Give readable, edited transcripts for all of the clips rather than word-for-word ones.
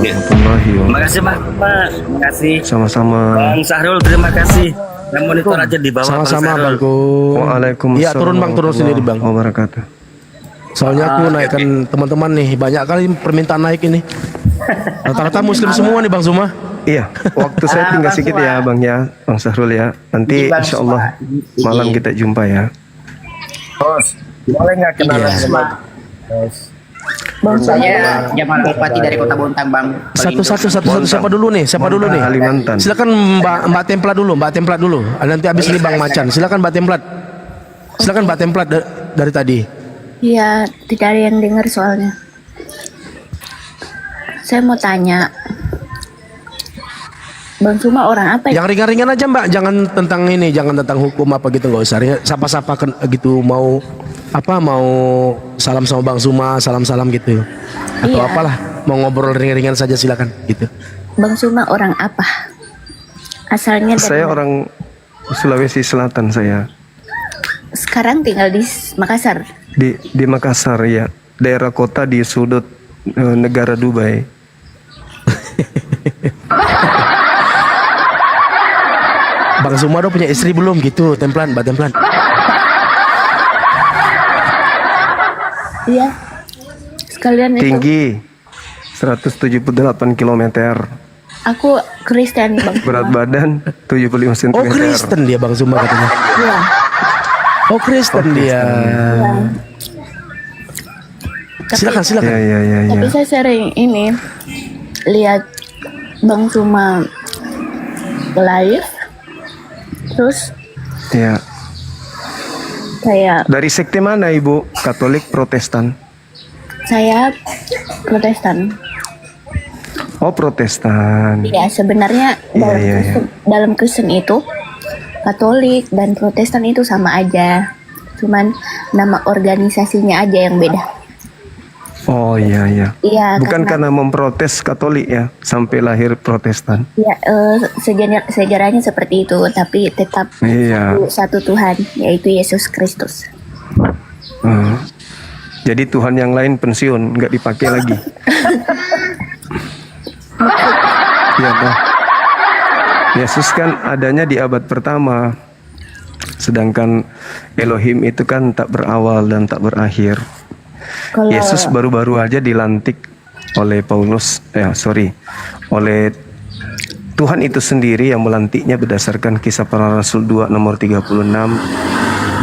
warahmatullahi Terima wabarakatuh. kasih Pak. Terima kasih. Sama-sama. Bang Sahrul, terima kasih. Yang monitor aja di bawah. Sama-sama Bang Bangku. Waalaikumsalam. Iya turun Bang, turun sendiri Bang. Wabarakatuh. Soalnya aku naikkan teman-teman nih, banyak kali permintaan naik ini. Rata-rata muslim semua nih Bang Zuma. Iya, waktu saya tinggal Bang sedikit Suma. ya Bang ya, Bang Sahrul ya. Nanti Bang insya Allah Suma. malam kita jumpa ya. Bos, boleh nggak kenalan Iya. sama Bos? Saya Jamal Alpati dari Kota Bontang, Bang. Satu-satu siapa dulu nih? Siapa dulu nih? Kalimantan. Silakan Mbak Templat dulu, Mbak Templat dulu. Nanti habis ini Bang Macan. Silakan Mbak Templat. Silakan Mbak Templat dari tadi. Iya, tidak ada yang dengar soalnya. Saya mau tanya, Bang Suma orang apa ya? Yang ringan-ringan aja Mbak, jangan tentang ini, jangan tentang hukum apa gitu, nggak usah. Sapa-sapa gitu, mau apa, mau salam sama Bang Suma, salam-salam gitu. Atau Iya. apalah, mau ngobrol ringan-ringan saja silakan gitu. Bang Suma orang apa? Asalnya dari Saya mana? orang Sulawesi Selatan saya. Sekarang tinggal di Makassar. Di Makassar ya, daerah kota di sudut negara Dubai. Bang Suma udah punya istri belum gitu, Templan, Mbak Templan? Iya. Sekalian itu. Tinggi 178 km. Aku Kristen, Bang. Berat badan 75 cm. Oh Kristen dia Bang Suma katanya. Iya. Oh Kristen dia. Silakan silakan. Ya. Tapi saya sering ini lihat Bang Suma live, terus Ya. kayak Dari sekte mana Ibu? Katolik, Protestan? saya Protestan. Oh, Protestan. Ya sebenarnya dalam iya. Dalam Kristen itu Katolik dan Protestan itu sama aja, cuman nama organisasinya aja yang beda. Oh iya. Iya. Bukan karena memprotes Katolik ya, sampai lahir Protestan. Ya sejarahnya seperti itu, tapi tetap Iya. satu Tuhan, yaitu Yesus Kristus. Hmm. Jadi Tuhan yang lain pensiun, nggak dipakai lagi. Ya, Pak. Yesus kan adanya di abad pertama, sedangkan Elohim itu kan tak berawal dan tak berakhir. Kalau Yesus baru-baru aja dilantik oleh oleh Tuhan itu sendiri yang melantiknya berdasarkan Kisah Para Rasul 2 nomor 36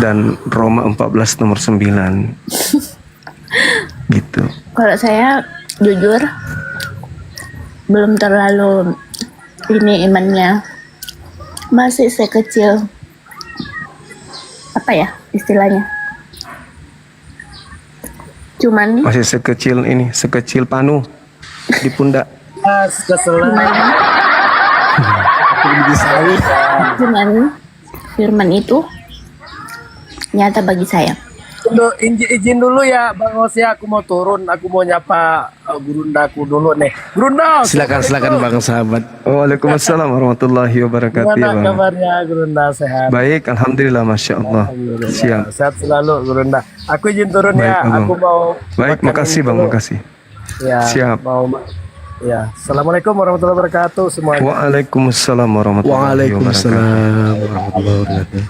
dan Roma 14 nomor 9. Gitu. kalau saya jujur belum terlalu ini imannya, masih sekecil apa ya istilahnya, cuman Masih sekecil panu di pundak. cuman firman itu nyata bagi saya. Izin dulu ya Bang Osia, aku mau turun, aku mau nyapa gurundaku dulu nih. Gurunda, Silakan Bang sahabat. Waalaikumsalam warahmatullahi wabarakatuh. Ya, gimana Bang. kabarnya Gurunda, sehat? Baik, alhamdulillah, masya Allah. Alhamdulillah. Siap. Sehat selalu Gurunda. Aku izin turun Baik, ya, Abang. aku mau Baik, makan makasih ini Bang, dulu. makasih. Ya, Siap. Ya, assalamualaikum warahmatullahi wabarakatuh semuanya. Waalaikumsalam warahmatullahi wabarakatuh. Waalaikumsalam warahmatullahi wabarakatuh.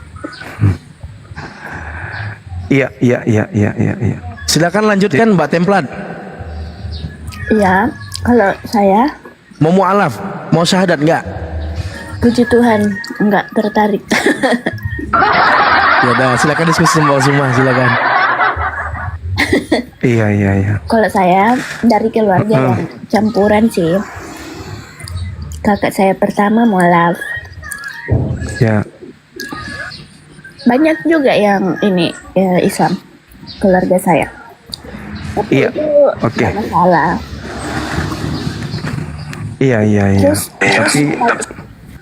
Iya. Silakan lanjutkan Mbak Templat. Iya, kalau saya Mau mualaf, mau syahadat enggak? puji Tuhan enggak tertarik. Ya udah, silakan diskusi sama semua, silakan. Iya. Kalau saya dari keluarga yang campuran sih. Kakak saya pertama mualaf. Ya. Banyak juga yang ini Islam, keluarga saya. Tapi Iya. itu Oke. nggak masalah. Iya. Terus Tapi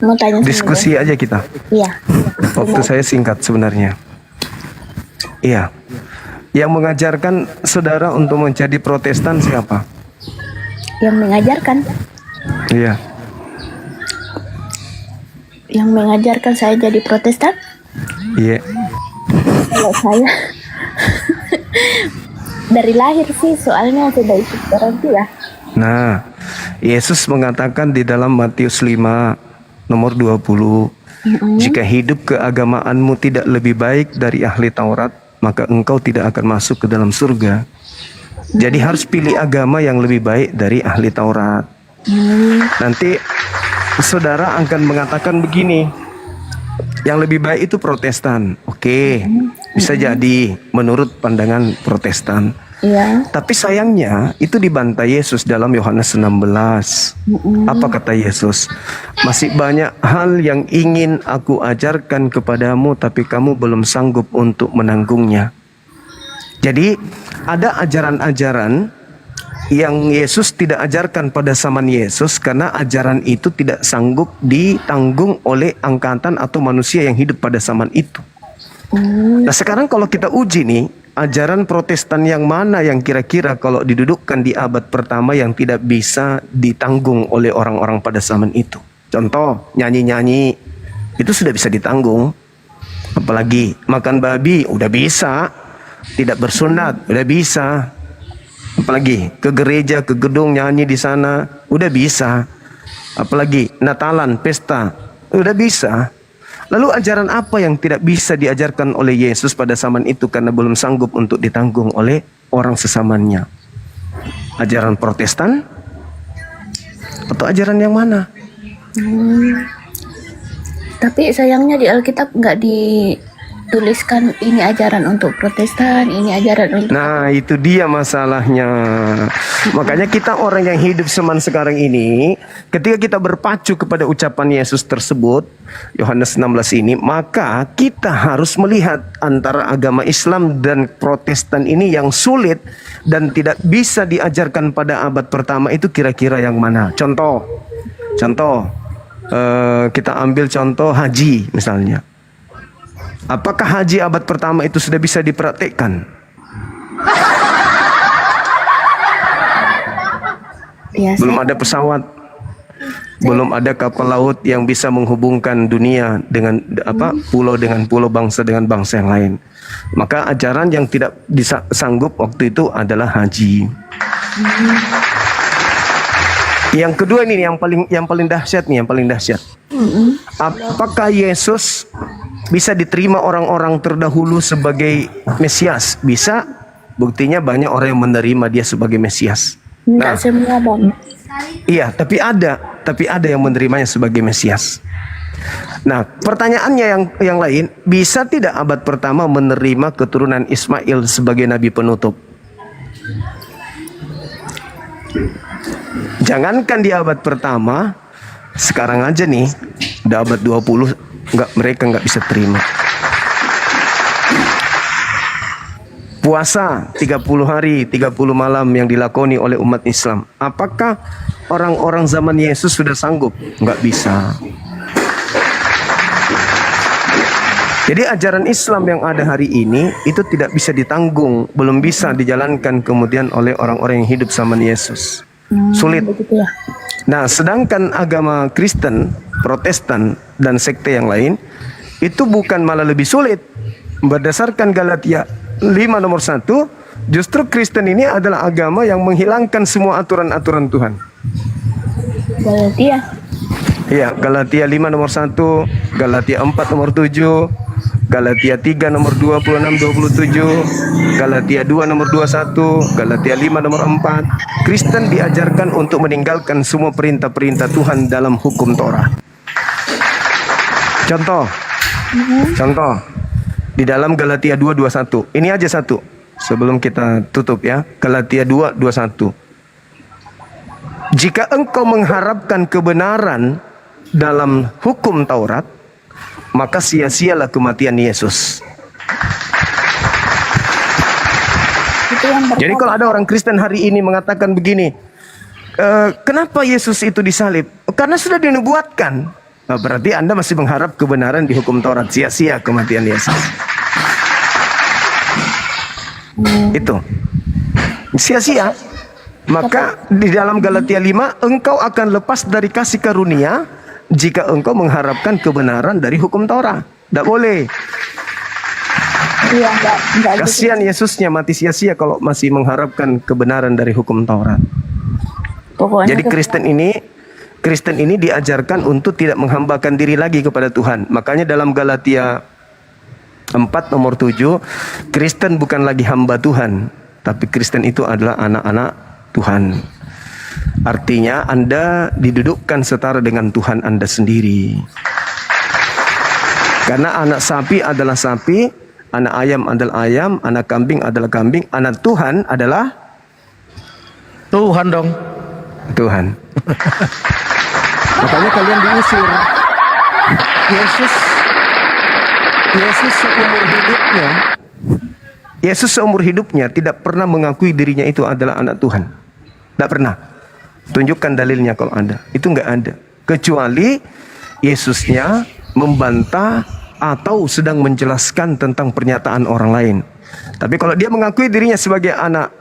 mau tanya sama diskusi aja kita. Iya. Waktu saya singkat sebenarnya. Iya. Yang mengajarkan saudara untuk menjadi Protestan siapa? Yang mengajarkan, Iya. yang mengajarkan saya jadi Protestan, Iya. kalau saya dari lahir sih, soalnya sudah ikut orang tua. Nah, Yesus mengatakan di dalam Matius 5 nomor 20, jika hidup keagamaanmu tidak lebih baik dari ahli Taurat, maka engkau tidak akan masuk ke dalam surga. Jadi harus pilih agama yang lebih baik dari ahli Taurat. Nanti saudara akan mengatakan begini, yang lebih baik itu Protestan. Oke, bisa jadi menurut pandangan Protestan. Iya. Tapi sayangnya itu dibantai Yesus dalam Yohanes 16. Apa kata Yesus? Masih banyak hal yang ingin aku ajarkan kepadamu, tapi kamu belum sanggup untuk menanggungnya. Jadi ada ajaran-ajaran yang Yesus tidak ajarkan pada zaman Yesus, karena ajaran itu tidak sanggup ditanggung oleh angkatan atau manusia yang hidup pada zaman itu. Nah sekarang kalau kita uji nih, ajaran Protestan yang mana yang kira-kira kalau didudukkan di abad pertama yang tidak bisa ditanggung oleh orang-orang pada zaman itu. Contoh, nyanyi-nyanyi itu sudah bisa ditanggung. Apalagi makan babi udah bisa, tidak bersunat udah bisa. Apalagi ke gereja, ke gedung nyanyi di sana udah bisa. Apalagi Natalan, pesta udah bisa. Lalu ajaran apa yang tidak bisa diajarkan oleh Yesus pada zaman itu karena belum sanggup untuk ditanggung oleh orang sesamanya? Ajaran Protestan? Atau ajaran yang mana? Tapi sayangnya di Alkitab nggak dituliskan ini ajaran untuk Protestan, ini ajaran untuk... Nah itu dia masalahnya. Makanya kita orang yang hidup zaman sekarang ini, ketika kita berpacu kepada ucapan Yesus tersebut, Yohanes 16 ini, maka kita harus melihat antara agama Islam dan Protestan ini yang sulit dan tidak bisa diajarkan pada abad pertama itu kira-kira yang mana. Contoh, kita ambil contoh haji misalnya. Apakah haji abad pertama itu sudah bisa dipraktikkan? Ya, Belum ada pesawat, belum ada kapal laut yang bisa menghubungkan dunia dengan pulau dengan pulau, bangsa dengan bangsa yang lain. Maka ajaran yang tidak sanggup waktu itu adalah haji. Yang kedua ini yang paling dahsyat nih, yang paling dahsyat. Apakah Yesus bisa diterima orang-orang terdahulu sebagai Mesias? Bisa. Buktinya banyak orang yang menerima dia sebagai Mesias. Enggak semua, Bang. Iya, tapi ada yang menerimanya sebagai Mesias. Nah, pertanyaannya yang lain, bisa tidak abad pertama menerima keturunan Ismail sebagai nabi penutup? Jangankan di abad pertama, sekarang aja nih, udah abad 20, mereka nggak bisa terima. Puasa 30 hari, 30 malam yang dilakoni oleh umat Islam. Apakah orang-orang zaman Yesus sudah sanggup? Nggak bisa. Jadi ajaran Islam yang ada hari ini itu tidak bisa ditanggung, belum bisa dijalankan kemudian oleh orang-orang yang hidup zaman Yesus. Sulit. Begitu ya. Nah, sedangkan agama Kristen, Protestan, dan sekte yang lain itu bukan malah lebih sulit. Berdasarkan Galatia 5 nomor 1, justru Kristen ini adalah agama yang menghilangkan semua aturan-aturan Tuhan. Galatia. Iya, Galatia 5 nomor 1, Galatia 4 nomor 7, Galatia 3 nomor 26-27, Galatia 2 nomor 21, Galatia 5 nomor 4. Kristen diajarkan untuk meninggalkan semua perintah-perintah Tuhan dalam hukum Torah. Contoh, di dalam Galatia 2:21. Ini aja satu sebelum kita tutup ya. Galatia 2:21. Jika engkau mengharapkan kebenaran dalam hukum Taurat, maka sia-sialah kematian Yesus. Itu yang Jadi kalau ada orang Kristen hari ini mengatakan begini, kenapa Yesus itu disalib? Karena sudah dinubuatkan. Nah, berarti Anda masih mengharap kebenaran di hukum Taurat. Sia-sia kematian Yesus. Itu sia-sia. Maka di dalam Galatia 5, engkau akan lepas dari kasih karunia jika engkau mengharapkan kebenaran dari hukum Taurat. Tidak boleh. Iya, enggak gitu. Kasihan Yesusnya mati sia-sia kalau masih mengharapkan kebenaran dari hukum Taurat. Pokoknya Jadi Kristen ini diajarkan untuk tidak menghambakan diri lagi kepada Tuhan. Makanya dalam Galatia 4 nomor 7, Kristen bukan lagi hamba Tuhan, tapi Kristen itu adalah anak-anak Tuhan. Artinya Anda didudukkan setara dengan Tuhan Anda sendiri. Karena anak sapi adalah sapi, anak ayam adalah ayam, anak kambing adalah kambing, anak Tuhan adalah Tuhan dong. Tuhan. Makanya kalian diusir. Yesus seumur hidupnya tidak pernah mengakui dirinya itu adalah anak Tuhan. Tidak pernah. Tunjukkan dalilnya kalau ada. Itu nggak ada. Kecuali Yesusnya membantah atau sedang menjelaskan tentang pernyataan orang lain. Tapi kalau dia mengakui dirinya sebagai anak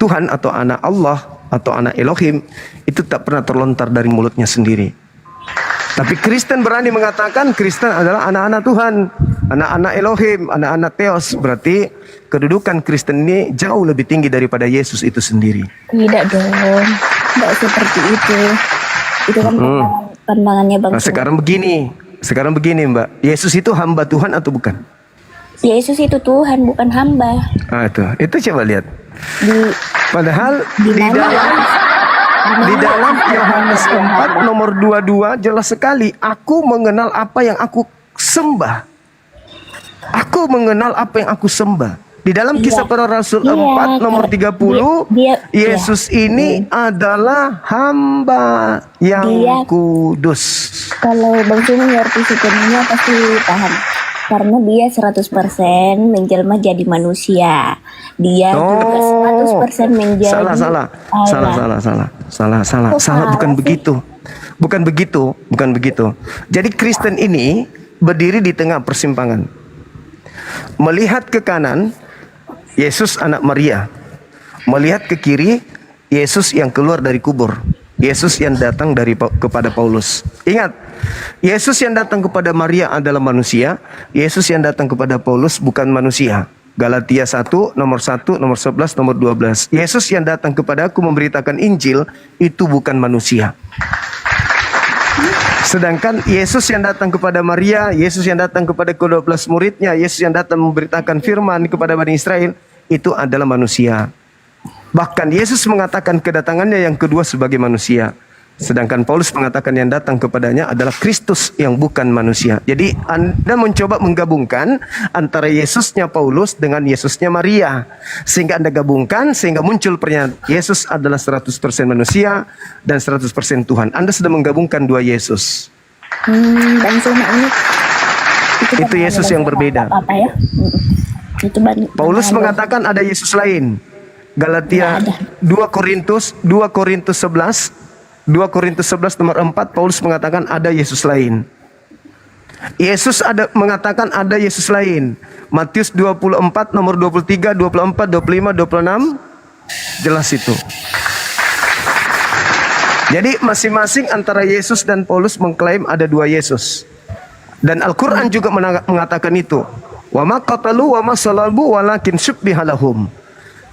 Tuhan atau anak Allah atau anak Elohim, itu tak pernah terlontar dari mulutnya sendiri. Tapi Kristen berani mengatakan Kristen adalah anak-anak Tuhan, anak-anak Elohim, anak-anak Theos. Berarti kedudukan Kristen ini jauh lebih tinggi daripada Yesus itu sendiri. Tidak dong, tidak seperti itu. Itu kan pandangannya Bang. Nah, sekarang begini Mbak, Yesus itu hamba Tuhan atau bukan? Yesus itu Tuhan, bukan hamba. Itu coba lihat. Padahal Di di dalam Yohanes 4 nomor 22 jelas sekali, aku mengenal apa yang aku sembah. Aku mengenal apa yang aku sembah. Di dalam Kisah Para Rasul 4 nomor 30, Yesus ini adalah hamba yang kudus. Kalau Bang Sumi ngerti sepenuhnya pasti paham. Karena dia 100% menjelma jadi manusia. Dia juga 100% menjadi Salah, bukan begitu. Bukan begitu. Jadi Kristen ini berdiri di tengah persimpangan. Melihat ke kanan, Yesus anak Maria. Melihat ke kiri, Yesus yang keluar dari kubur. Yesus yang datang kepada Paulus. Ingat, Yesus yang datang kepada Maria adalah manusia. Yesus yang datang kepada Paulus bukan manusia. Galatia 1, nomor 11, nomor 12. Yesus yang datang kepada aku memberitakan Injil, itu bukan manusia. Sedangkan Yesus yang datang kepada Maria, Yesus yang datang kepada ke-12 muridnya, Yesus yang datang memberitakan firman kepada Bani Israel, itu adalah manusia. Bahkan Yesus mengatakan kedatangannya yang kedua sebagai manusia. Sedangkan Paulus mengatakan yang datang kepadanya adalah Kristus yang bukan manusia. Jadi Anda mencoba menggabungkan antara Yesusnya Paulus dengan Yesusnya Maria. Sehingga Anda gabungkan, sehingga muncul pernyataan Yesus adalah 100% manusia dan 100% Tuhan. Anda sudah menggabungkan dua Yesus. Dan cuma ini Itu Yesus yang berbeda. Apa ya? Paulus mengatakan ada Yesus lain. Galatia 2 Korintus 11 nomor 4, Paulus mengatakan ada Yesus lain. Yesus mengatakan ada Yesus lain. Matius 24 nomor 23, 24, 25, 26 jelas itu. Jadi masing-masing antara Yesus dan Paulus mengklaim ada dua Yesus. Dan Al-Quran juga mengatakan itu. Wa ma qatalu wa ma salabu walakin syubbiha lahum.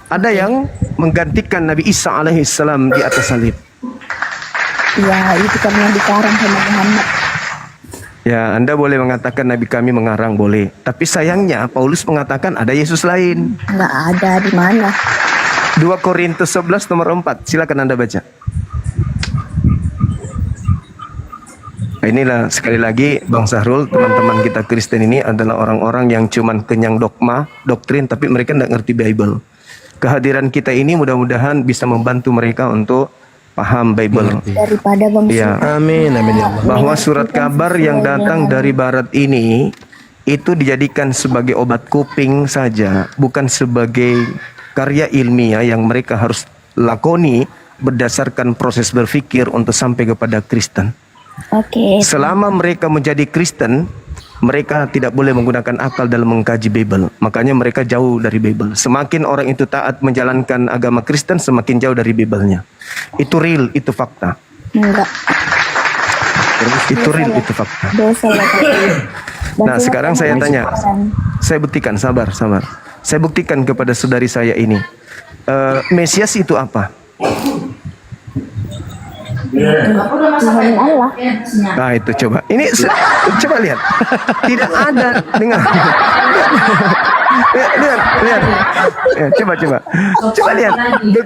Ada yang menggantikan Nabi Isa alaihissalam di atas salib. Ya, itu karena dikarang sama Muhammad. Ya, Anda boleh mengatakan Nabi kami mengarang, boleh. Tapi sayangnya Paulus mengatakan ada Yesus lain. Nggak ada, di mana? 2 Korintus 11 nomor 4. Silakan Anda baca. Inilah sekali lagi Bang Sahrul, teman-teman kita Kristen ini adalah orang-orang yang cuman kenyang dogma, doktrin, tapi mereka tidak ngerti Bible. Kehadiran kita ini mudah-mudahan bisa membantu mereka untuk paham Bible. Daripada Bang Ya. Amin, amin ya Allah. Bahwa surat kabar yang datang dari barat ini itu dijadikan sebagai obat kuping saja, bukan sebagai karya ilmiah yang mereka harus lakoni berdasarkan proses berpikir untuk sampai kepada Kristen. Oke. Selama mereka menjadi Kristen, mereka tidak boleh menggunakan akal dalam mengkaji Bible. Makanya mereka jauh dari Bible. Semakin orang itu taat menjalankan agama Kristen, semakin jauh dari Bible-nya. Itu real, itu fakta. Enggak. Itu real, itu fakta. Dosa ya. Nah, sekarang saya tanya. Saya buktikan, sabar. Saya buktikan kepada saudari saya ini. Mesias itu apa? Tuhan Allah. Nah itu coba. Ini coba lihat. Tidak ada dengan lihat. Ya, coba. Coba lihat.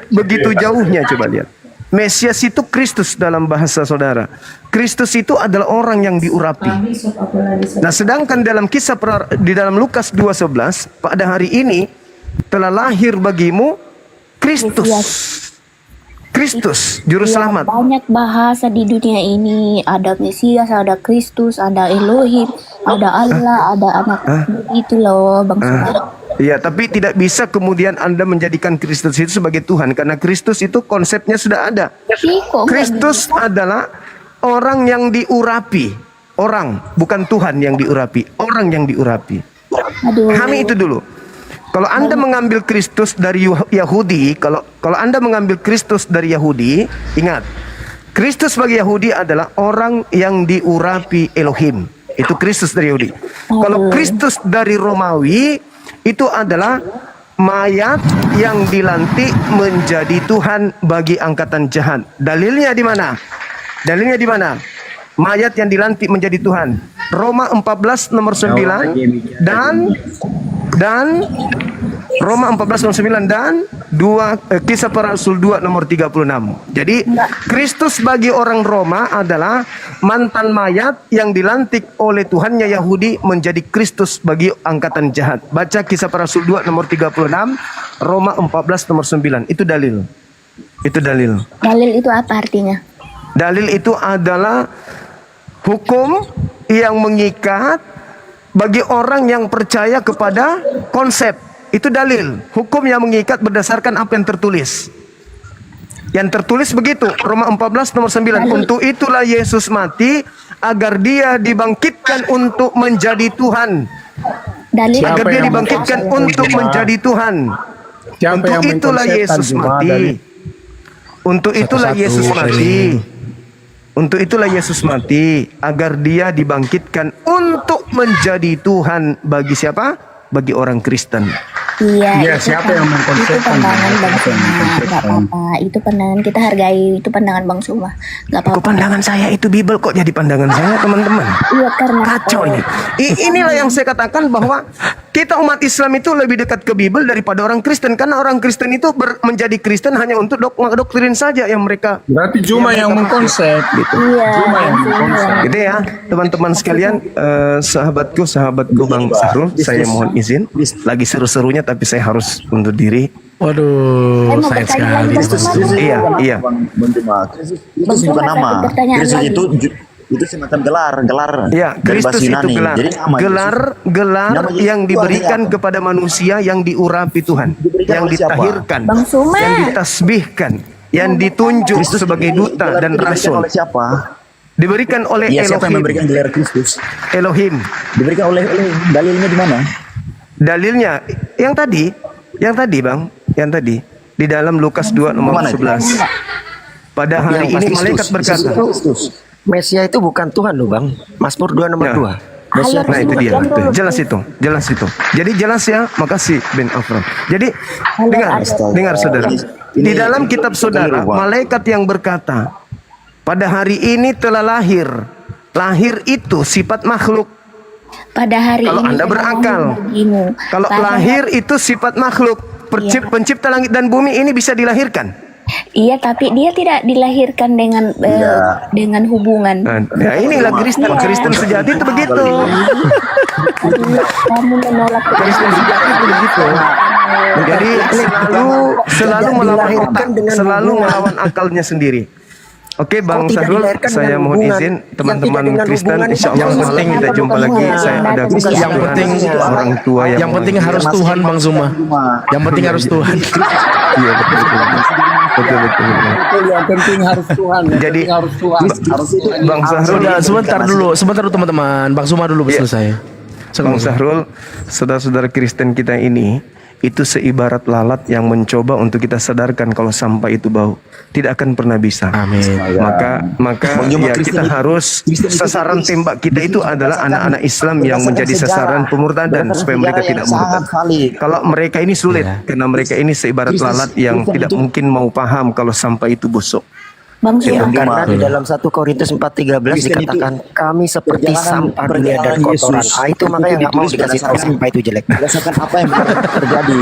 Begitu jauhnya coba lihat. Mesias itu Kristus dalam bahasa saudara. Kristus itu adalah orang yang diurapi. Nah, sedangkan dalam di dalam Lukas 2:11, pada hari ini telah lahir bagimu Kristus. Kristus, juru Ya, selamat. banyak bahasa di dunia ini. Ada Mesias, ada Kristus, ada Elohim, ada Allah, ada anak. Itu loh Bang Suma. Iya, tapi tidak bisa kemudian Anda menjadikan Kristus itu sebagai Tuhan, karena Kristus itu konsepnya sudah ada. Ih, kok nggak Kristus adalah orang yang diurapi. Orang, bukan Tuhan yang diurapi, orang yang diurapi. Aduh. Kami itu dulu. Kalau Anda mengambil Kristus dari Yahudi, kalau Anda mengambil Kristus dari Yahudi, ingat, Kristus bagi Yahudi adalah orang yang diurapi Elohim. Itu Kristus dari Yahudi. Kalau Kristus dari Romawi, itu adalah mayat yang dilantik menjadi Tuhan bagi angkatan jahat. Dalilnya di mana? Dalilnya di mana? Mayat yang dilantik menjadi Tuhan. Roma 14 nomor 9 dan Roma 14 nomor 9 dan Kisah Para Rasul 2 nomor 36. Jadi Kristus bagi orang Roma adalah mantan mayat yang dilantik oleh Tuhannya Yahudi menjadi Kristus bagi angkatan jahat. Baca Kisah Para Rasul 2 nomor 36, Roma 14 nomor 9. Itu dalil. Itu dalil. Dalil itu apa artinya? Dalil itu adalah hukum yang mengikat bagi orang yang percaya kepada konsep. Itu dalil. Hukum yang mengikat berdasarkan apa yang tertulis. Yang tertulis begitu. Roma 14 nomor 9. Untuk itulah Yesus mati agar dia dibangkitkan untuk menjadi Tuhan. Dalil Agar dia yang dibangkitkan mengkonsep untuk Jemaat? menjadi Tuhan. Siapa Untuk yang itulah mengkonsepkan Yesus Jemaat mati. dari- Untuk itulah Satu-satu, Yesus mati. Feli. Untuk itulah Yesus mati agar dia dibangkitkan untuk menjadi Tuhan bagi siapa? Bagi orang Kristen. Iya, Iya, itu siapa yang mengkonsepkan? Itu pandangan Bang Siapa yang Suma, mengkonsepkan? nggak apa-apa. Itu pandangan kita hargai. Itu pandangan Bang Suma, nggak Kok apa-apa. pandangan saya itu Bible kok jadi pandangan saya, teman-teman? Iya karena Kacau ini. Inilah yang saya katakan bahwa kita umat Islam itu lebih dekat ke Bible daripada orang Kristen, karena orang Kristen itu menjadi Kristen hanya untuk doktrin saja yang mereka Berarti cuma yang mengkonsep gitu. Iya, Cuma yang mengkonsep. gitu ya, teman-teman sekalian, sahabatku Bang Sahrul, saya mohon izin. Lagi seru-serunya tapi saya harus undur diri. Waduh, mau sayang bertanya sekali. lagi, Bang Suma. Iya. Bang Juma. Kristus itu Bang bukan Suma, nama. terakhir pertanyaan Kristus lagi. itu semacam gelar Ya, dari Kristus bahasa itu Yunani. gelar. Jadi nama Gelar Nama Yesus yang itu diberikan artinya apa? kepada manusia yang diurapi Tuhan, Diberikan yang oleh siapa? ditahirkan, Bang Suma. yang ditasbihkan, yang ditunjuk sebagai duta Gelar dan itu diberikan rasul. oleh siapa? Diberikan oleh Iya, siapa yang memberikan Elohim. gelar Kristus? Elohim. Diberikan oleh dalilnya di mana? Dalilnya yang tadi Bang, yang tadi di dalam Lukas 2 nomor Mana itu? 11. Pada hari Yang ini Kristus. malaikat berkata, Kristus. Mesia itu bukan Tuhan loh Bang. Mazmur 2 nomor Ya. 2. Halo, nah itu dia, Rasul. jelas itu. Jadi jelas ya, makasih Ben Afro. Jadi dengar saudara, di dalam kitab saudara, malaikat yang berkata, pada hari ini telah lahir. Lahir itu sifat makhluk. Pada hari Kalau ini Anda telah berakal. lahir bagimu. Kalau Pada lahir itu sifat makhluk. Pencipta langit dan bumi ini bisa dilahirkan. Iya, tapi dia tidak dilahirkan dengan dengan hubungan. Nah, inilah Kristen sejati itu begitu. Kamu menolak Kristen sejati itu begitu. Jadi selalu melawan otak, selalu melawan akalnya sendiri. Oke Bang Kok tidak Sahrul, dilahirkan saya dengan mohon hubungan? izin Yang teman-teman tidak dengan Kristen, hubungan insya Allah yang malam penting kita jumpa lagi. Saya ada Yang penting orang tua yang penting mau- harus Tuhan Bang Zuma. Yang penting harus Tuhan. Iya betul. Betul, yang penting harus Tuhan. Yang Jadi, penting harus Tuhan. Harus Tuhan. Bang Sahrul, Sebentar dulu teman-teman. Bang Zuma dulu Iya. selesai. Bang Sahrul, saudara-saudara Kristen kita ini itu seibarat lalat yang mencoba untuk kita sadarkan kalau sampah itu bau. Tidak akan pernah bisa. Amin. Maka Bang Juma, ya Kristen kita itu- harus Kristen itu- sasaran tembak kita itu adalah anak-anak Islam yang menjadi sasaran pemurtadan supaya mereka tidak murtad. Kalau mereka ini sulit karena mereka ini seibarat lalat yang tidak mungkin mau paham kalau sampah itu busuk. Bang Ya, Suma. karena di dalam 1 Korintus 4:13 Kristen dikatakan kami seperti perjalanan- sampah dunia dan perjalanan kotoran. Yesus Itu makanya nggak mau ditulis dikasih tahu berdasarkan- sampah itu jelek. Berdasarkan apa yang benar terjadi.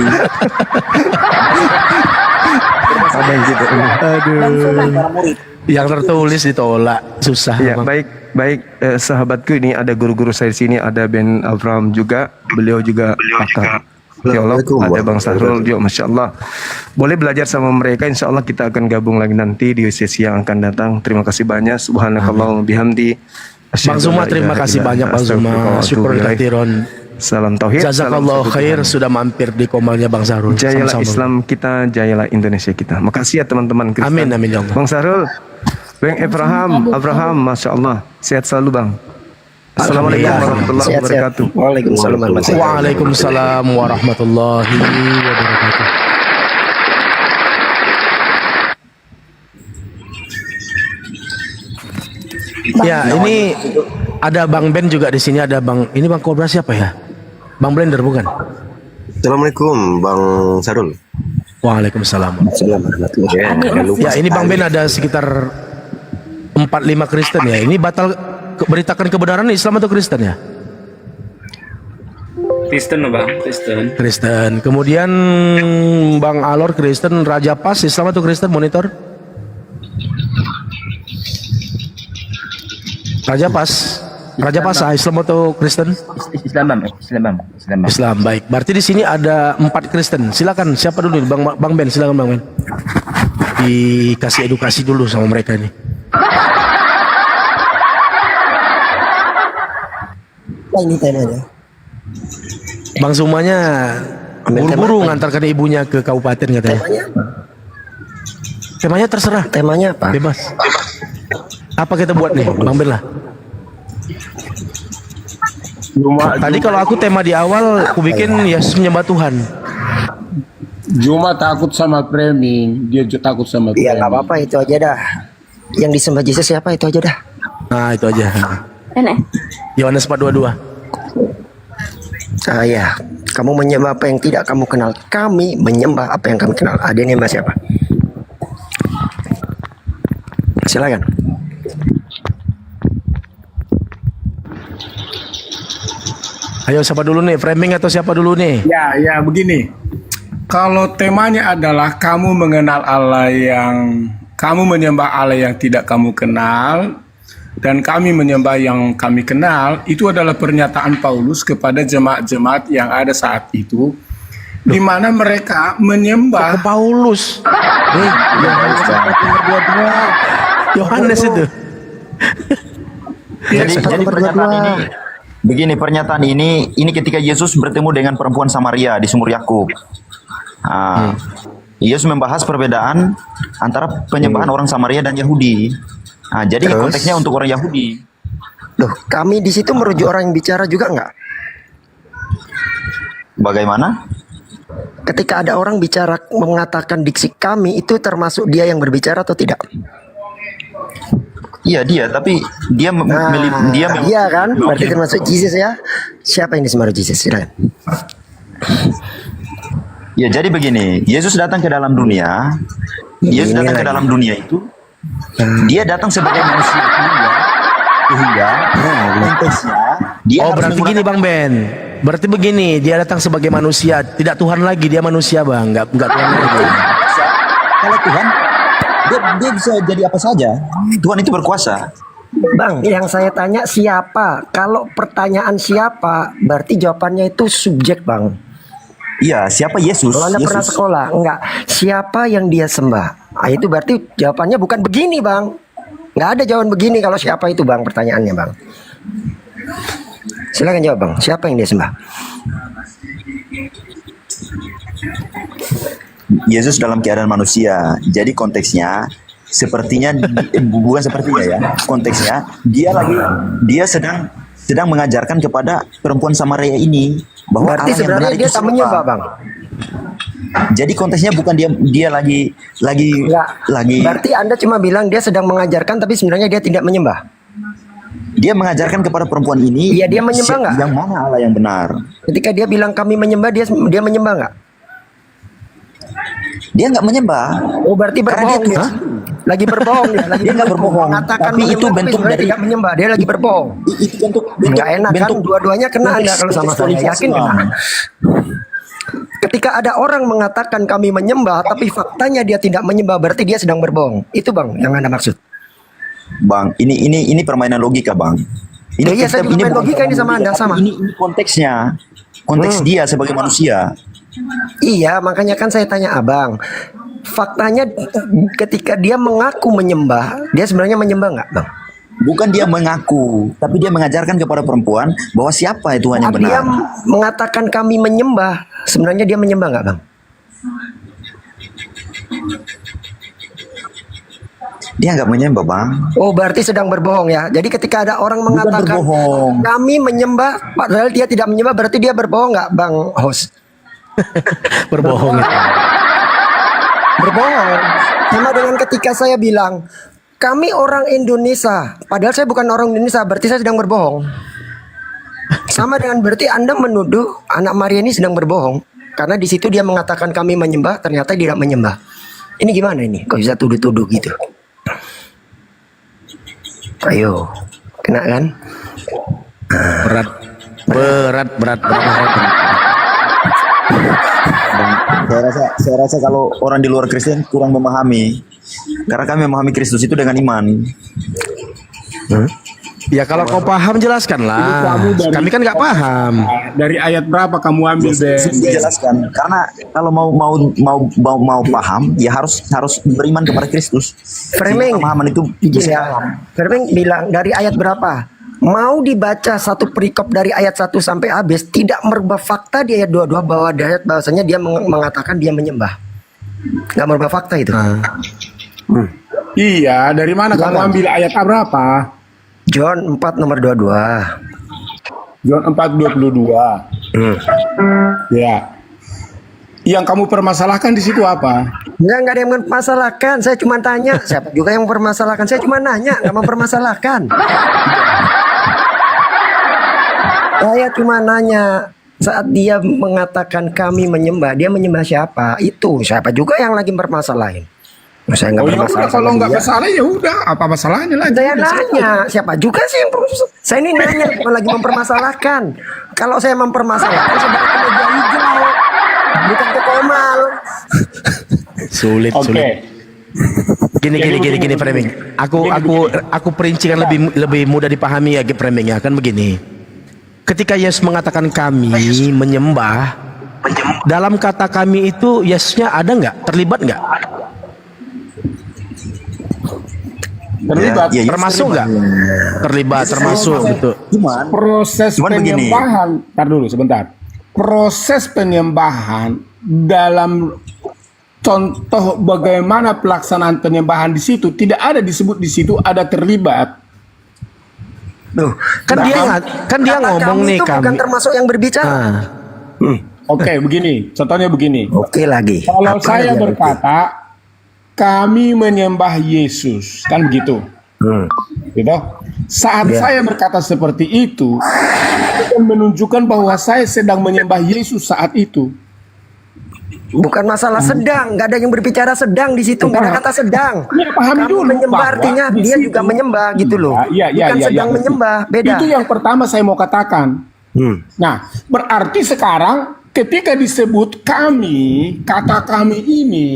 Ada yang gitu. Bang Suma. Para murid. Yang tertulis ditolak, susah. Ya, Bang. baik sahabatku, ini ada guru-guru saya di sini, ada Ben Abraham juga, beliau juga pakar teolog, ada Bang Sahrul juga, Masya Allah. Boleh belajar sama mereka, Insya Allah kita akan gabung lagi nanti di sesi yang akan datang. Terima kasih banyak, subhanakallahumma bihamdi. Bang Zuma, terima kasih banyak Bang Zuma. Syukur katiron. Salam tauhid. Jazakallah salam khair sudah mampir di komalnya Bang Sahrul. Jayalah Sama-sama. Islam kita, jayalah Indonesia kita. Makasih ya teman-teman Kristen. Amin, amin, ya Allah. Bang Sahrul, Bang Abraham, Masya Allah. Sehat selalu Bang. Assalamualaikum Alhamdulillah. warahmatullahi Sehat-sehat. wabarakatuh. Waalaikumsalam warahmatullahi wabarakatuh. Waalaikumsalam warahmatullahi wabarakatuh. Ya, ini ada Bang Ben juga di sini, ada Bang. Ini Bang Kobra siapa ya? Bang Blender bukan? Assalamualaikum Bang Sarul. Waalaikumsalam. Ya, ini Bang Ben ada sekitar 4-5 Kristen ya. Ini batal beritakan kebenaran Islam atau Kristen ya? Kristen Bang, Kristen. Kristen. Kemudian Bang Alor Kristen, Raja Pas Islam atau Kristen monitor? Raja Pas. Raja Pas Islam atau Kristen? Islam Bang, Islam Bang, Islam Bang. Islam. Baik. Berarti di sini ada 4 Kristen. Silakan siapa dulu Bang Ben, silakan Bang Ben. Dikasih edukasi dulu sama mereka ini. Nah, ini temanya. Bang Sumanya buru-buru ngantarkan ibunya ke kabupaten katanya. Temanya terserah, Temanya apa? bebas. Apa kita buat nih, Bang Ben lah. Tadi kalau aku tema di awal, aku bikin Yesus menyembah Tuhan. Juma takut sama framing, dia takut sama Iya, nggak apa-apa, itu aja dah. Yang disembah Yesus siapa, itu aja dah. Nah, itu aja. Nenek. Yohanes 4:22. Ah ya, kamu menyembah apa yang tidak kamu kenal. Kami menyembah apa yang kami kenal. Ada ini Mas siapa? Silakan. Ayo siapa dulu nih, framing atau siapa dulu nih? Ya begini. Kalau temanya adalah kamu mengenal Allah yang kamu menyembah Allah yang tidak kamu kenal dan kami menyembah yang kami kenal, itu adalah pernyataan Paulus kepada jemaat-jemaat yang ada saat itu, di mana mereka menyembah Ke Paulus. Yohanes itu. Jadi pernyataan ini begini, pernyataan ini ketika Yesus bertemu dengan perempuan Samaria di sumur Yakub. Nah, Yesus membahas perbedaan antara penyembahan orang Samaria dan Yahudi. Nah, jadi Terus? konteksnya untuk orang Yahudi. Loh, kami di situ merujuk orang yang bicara juga nggak? Bagaimana? Ketika ada orang bicara mengatakan diksi kami, itu termasuk dia yang berbicara atau tidak? Iya dia, tapi dia Iya kan? Berarti termasuk Jesus ya. Siapa yang disembah Jesus? Silakan. Ya, jadi begini, Yesus datang ke dalam dunia. Yesus datang ke dalam dunia itu, dia datang sebagai manusia sehingga konteksnya dia Oh, harus berarti gini Bang Ben. Berarti begini, dia datang sebagai manusia, tidak Tuhan lagi, dia manusia Bang, enggak Tuhan lagi. Kalau Tuhan, dia bisa jadi apa saja. Tuhan itu berkuasa. Bang, yang saya tanya siapa? Kalau pertanyaan siapa, berarti jawabannya itu subjek, Bang. Iya, siapa Yesus? Kalau Anda pernah Yesus. sekolah, enggak. Siapa yang dia sembah? Nah, itu berarti jawabannya bukan begini, Bang. Nggak ada jawaban begini kalau siapa itu, Bang, pertanyaannya, Bang. Silakan jawab, Bang. Siapa yang dia sembah? Yesus dalam keadaan manusia. Jadi konteksnya sepertinya bukan sepertinya ya. Konteksnya dia sedang mengajarkan kepada perempuan Samaria ini bahwa Berarti Allah yang benar sebenarnya itu dia tak siapa. menyembah, Bang. Jadi konteksnya bukan dia lagi Enggak. Berarti Anda cuma bilang dia sedang mengajarkan, tapi sebenarnya dia tidak menyembah. dia mengajarkan kepada perempuan ini. Iya, dia menyembah nggak? Yang mana Allah yang benar? Ketika dia bilang kami menyembah, dia menyembah nggak? Dia nggak menyembah. Oh, berarti Karena dia berbohong. Tuhan. Lagi berbohong dia, lagi Dia nggak berbohong, mengatakan tapi itu menyembah, bentuk sebenarnya dari- tidak menyembah, dia lagi berbohong. Itu bentuk Nggak enak kan, dua-duanya kena Anda kalau sama saya, yakin kena. Ketika ada orang mengatakan kami menyembah, tapi faktanya dia tidak menyembah, berarti dia sedang berbohong. Itu Bang yang Anda maksud. Bang, ini permainan logika, Bang. Ya, iya, saya juga main bukan logika ini sama permainan Anda, logika, sama. tapi ini konteksnya. Konteks dia sebagai manusia. Iya, makanya kan saya tanya Abang. Faktanya ketika dia mengaku menyembah, dia sebenarnya menyembah nggak, Bang? Bukan dia mengaku, tapi dia mengajarkan kepada perempuan bahwa siapa itu hanya Saat dia benar. mengatakan kami menyembah, sebenarnya dia menyembah nggak, Bang? Dia nggak menyembah, Bang. Oh, berarti sedang berbohong ya. Jadi ketika ada orang mengatakan berbohong. kami menyembah, padahal dia tidak menyembah, berarti dia berbohong nggak, Bang host? Berbohong itu. Berbohong. Sama dengan ketika saya bilang kami orang Indonesia, padahal saya bukan orang Indonesia, berarti saya sedang berbohong. Sama dengan berarti Anda menuduh anak Maria ini sedang berbohong karena di situ dia mengatakan kami menyembah, ternyata tidak menyembah. Ini gimana ini? Kok bisa tuduh-tuduh gitu? Ayo, kena kan? Berat. Berat. Dan saya rasa kalau orang di luar Kristen kurang memahami. Karena kami memahami Kristus itu dengan iman. Ya kalau kau paham jelaskan lah. Kami kan nggak paham. Dari ayat berapa kamu ambil, Ben? Dijelaskan. Karena kalau mau paham, ya harus beriman kepada Kristus. Framing. Sehingga pemahaman itu Gini ya, Framing bilang dari ayat berapa? Mau dibaca satu perikop dari ayat 1 sampai habis, tidak merubah fakta di ayat 22 bahwa ayat bahwasanya dia mengatakan dia menyembah. Nggak merubah fakta itu. Iya, dari mana kamu ambil ayat berapa? John 4 nomor 22. John 4:22. Ya. Yang kamu permasalahkan di situ apa? Nggak ada yang mempermasalahkan. Saya cuma tanya. Siapa juga yang mempermasalahkan? Saya cuma nanya, nggak mempermasalahkan. Saya cuma nanya. Saat dia mengatakan kami menyembah, dia menyembah siapa? Itu siapa juga yang lagi bermasalahin? Saya nggak Oh ya udah, bermasalah. kalau sama nggak dia. bersalah ya udah, apa masalahnya lagi? Saya nanya, siapa juga sih yang saya ini nanya, bukan lagi mempermasalahkan. Kalau saya mempermasalahkan, saya bakal ke meja hijau, bukan ke Komal. Sulit. Gini framing. Aku perincikan lebih mudah dipahami ya framing ya kan begini. Ketika Yesus mengatakan kami menyembah, dalam kata kami itu Yesusnya ada nggak? Terlibat nggak? Terlibat. Ya, Yesus Termasuk terlibat. nggak? Terlibat, termasuk gitu. Proses Cuman begini. penyembahan, tar dulu sebentar. Proses penyembahan dalam contoh bagaimana pelaksanaan penyembahan di situ tidak ada disebut di situ ada terlibat. Duh, Kan dia kata ngomong kami nih itu bukan kami. termasuk yang berbicara. Ah, Oke, begini. Contohnya begini. Oke lagi. Kalau Apa saya lagi yang berkata kami menyembah Yesus, kan begitu. Gitu. Saat saya berkata seperti itu kan menunjukkan bahwa saya sedang menyembah Yesus saat itu. Bukan masalah sedang, nggak ada yang berbicara sedang di situ, nggak ada kata sedang. Ya, pahami Kamu dulu menyembah bahwa artinya di dia situ- juga menyembah gitu loh. Bukan sedang ngerti. menyembah, beda. Itu yang pertama saya mau katakan. Nah, berarti sekarang ketika disebut kami, kata kami ini,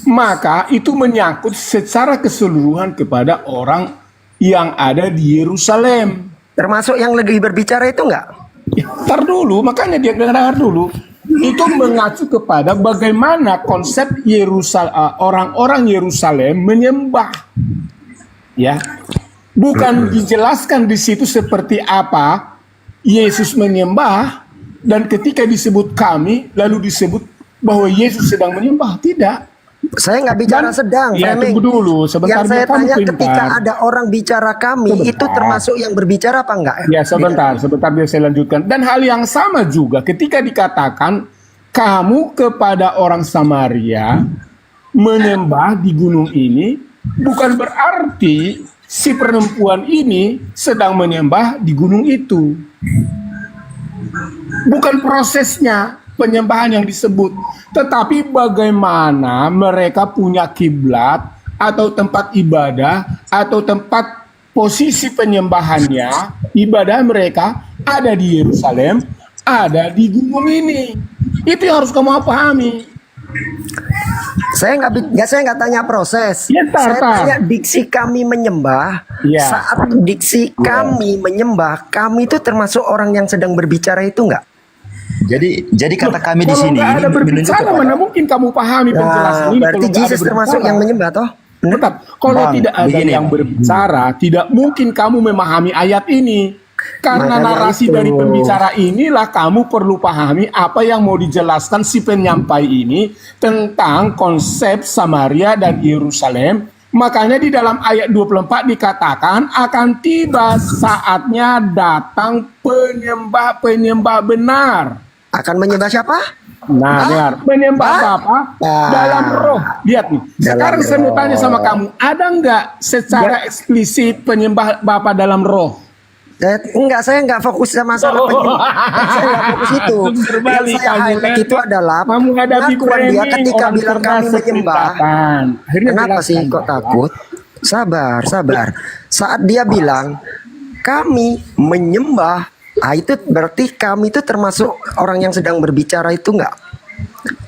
maka itu menyangkut secara keseluruhan kepada orang yang ada di Yerusalem. Termasuk yang lagi berbicara itu nggak? Ntar dulu, makanya dia dengar dulu. Itu mengacu kepada bagaimana konsep orang-orang Yerusalem menyembah. Ya. Bukan dijelaskan di situ seperti apa Yesus menyembah dan ketika disebut kami lalu disebut bahwa Yesus sedang menyembah. Tidak. Saya nggak bicara Dan- sedang, ya, framing. tunggu dulu, sebentar, Yang saya biar kamu tanya pintar. ketika ada orang bicara kami, Sebentar. itu termasuk yang berbicara apa enggak? Ya sebentar biar saya lanjutkan. Dan hal yang sama juga ketika dikatakan kamu kepada orang Samaria menyembah di gunung ini, bukan berarti si perempuan ini sedang menyembah di gunung itu. Bukan prosesnya penyembahan yang disebut, tetapi bagaimana mereka punya kiblat atau tempat ibadah atau tempat posisi penyembahannya, ibadah mereka ada di Yerusalem, ada di gunung ini. Itu yang harus kamu pahami. Saya nggak tanya proses. Ya, Saya tanya diksi kami menyembah. Ya. Saat diksi kami menyembah, kami itu termasuk orang yang sedang berbicara itu nggak? Jadi kata kami di sini Kalau nggak ini ada menunjuk berbicara, kepada mana mungkin kamu pahami penjelasan ini? Berarti kalau nggak ada Yesus termasuk berbicara. yang menyembah toh? Tetap, kalau Bang, tidak ada begini. yang berbicara, tidak mungkin kamu memahami ayat ini. Karena Makanya narasi itu. dari pembicara inilah kamu perlu pahami apa yang mau dijelaskan si penyampai ini tentang konsep Samaria dan Yerusalem. Makanya di dalam ayat 24 dikatakan akan tiba saatnya datang penyembah-penyembah benar. Akan menyembah siapa? Nah, dengar. Penyembah Bapa dalam roh. Lihat nih. Sekarang saya mau tanya sama kamu, ada nggak secara eksplisit penyembah Bapa dalam roh? Saya nggak fokus sama masalah penyembah. Saya nggak fokus itu. Yang saya highlight itu adalah pengakuan dia ketika bilang kami menyembah. Kenapa sih kok takut? Sabar. Saat dia bilang kami menyembah, itu berarti kami itu termasuk orang yang sedang berbicara itu nggak?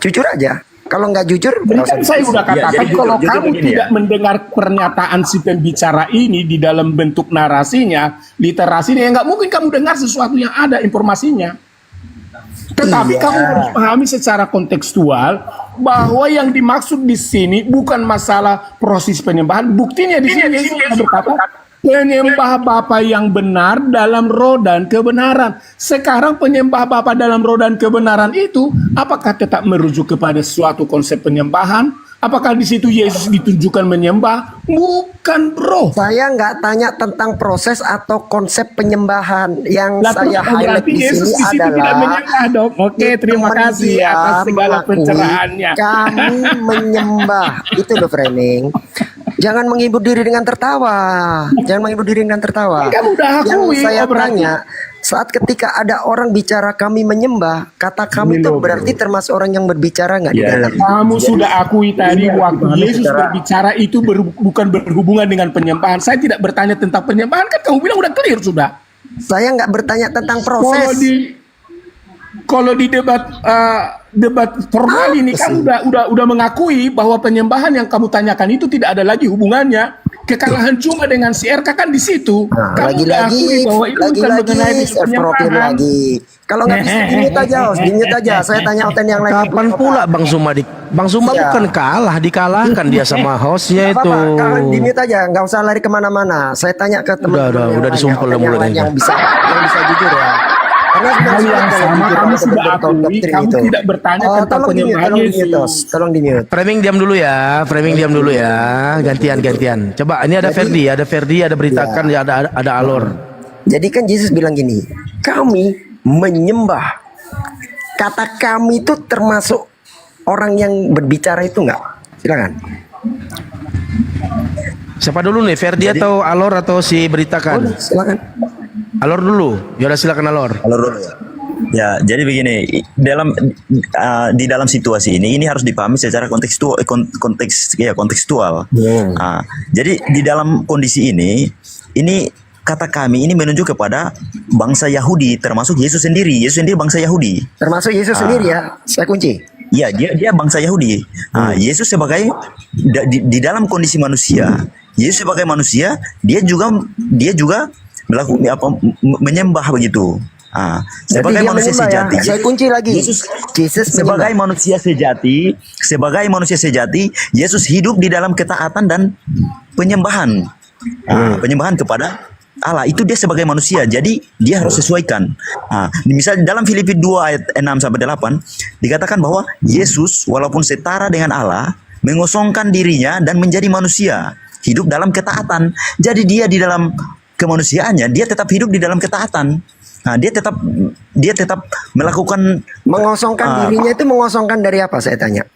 Jujur aja. Kalau nggak jujur, nggak usah Kan saya udah Ya, katakan jadi kalau jujur kamu begini tidak mendengar pernyataan si pembicara ini di dalam bentuk narasinya, literasinya, ya nggak mungkin kamu dengar sesuatu yang ada informasinya. Tetapi kamu harus pahami secara kontekstual bahwa yang dimaksud di sini bukan masalah proses penyembahan. Buktinya di sini Yesus berkata, penyembah Bapa yang benar dalam roh dan kebenaran. Sekarang penyembah Bapa dalam roh dan kebenaran itu apakah tetap merujuk kepada suatu konsep penyembahan? Apakah di situ Yesus ditunjukkan menyembah? Bukan, bro. Saya nggak tanya tentang proses atau konsep penyembahan. Yang Lah, saya terus highlight berarti di Yesus sini di situ tidak adalah menyembah dong. Oke, terima teman kasih dia atas segala mengakui pencerahannya. Kami menyembah. Itu loh framing. Jangan menghibur diri dengan tertawa. Kamu udah akui, Yang saya berarti. tanya, saat ketika ada orang bicara kami menyembah, kata kami itu berarti termasuk orang yang berbicara nggak di dalam? Kamu sudah akui tadi waktu Yesus berbicara itu bukan berhubungan dengan penyembahan. Saya tidak bertanya tentang penyembahan, kan kamu bilang udah clear sudah. Saya nggak bertanya tentang Kalau proses. kalau di debat formal ini kamu udah mengakui bahwa penyembahan yang kamu tanyakan itu tidak ada lagi hubungannya. Kekalahan cuma dengan si RK kan di situ. Nah, Kamu udah akui bahwa itu bukan mengenai self proclaim penyembahan. lagi. Kalau nggak bisa di-mute aja, Os. Di-mute aja. Saya tanya Oten yang lain. Kapan pula Bang Suma Bang Suma Ya. bukan kalah, dikalahkan dia sama hostnya Nggak itu. apa-apa, kalau di-mute aja, nggak usah lari kemana-mana. Saya tanya ke teman-teman Udah disumpel yang mulai lain dari yang bisa jujur ya. Karena Hal sebenarnya yang kalau sama jujur, kamu kalau sudah betul-betul akui, doktrin kamu itu. tidak bertanya tentang tolong di-mute, penyembahan tolong di-mute, Yesus. Os. Tolong di-mute. Framing diam dulu ya, gantian. Coba ini ada Ferdi, ada beritakan, ya ada Alor. Jadi kan Yesus bilang gini, kami menyembah. Kata kami itu termasuk orang yang berbicara itu nggak? Silakan. Siapa dulu nih, Ferdi atau Alor atau si beritakan? Silakan. Alor dulu. Ya udah silakan Alor. Alur dulu ya. Ya, jadi begini, di dalam situasi ini harus dipahami secara kontekstual. Jadi di dalam kondisi ini kata kami ini menunjuk kepada bangsa Yahudi, termasuk Yesus sendiri. Yesus sendiri bangsa Yahudi. Termasuk Yesus sendiri ya. Saya kunci. Ya, dia bangsa Yahudi. Yesus sebagai di dalam kondisi manusia, Yesus sebagai manusia, dia juga melakukan menyembah begitu. Sebagai Dia manusia menyembah ya. sejati. Saya kunci lagi. Yesus menyembah. sebagai manusia sejati, Yesus hidup di dalam ketaatan dan penyembahan. Penyembahan kepada Allah itu dia sebagai manusia, jadi dia harus sesuaikan. Misalnya dalam Filipi 2 ayat 6 sampai 8 dikatakan bahwa Yesus walaupun setara dengan Allah mengosongkan dirinya dan menjadi manusia, hidup dalam ketaatan. Jadi dia di dalam kemanusiaannya dia tetap hidup di dalam ketaatan. Dia tetap melakukan Mengosongkan dirinya itu mengosongkan dari apa? Saya tanya.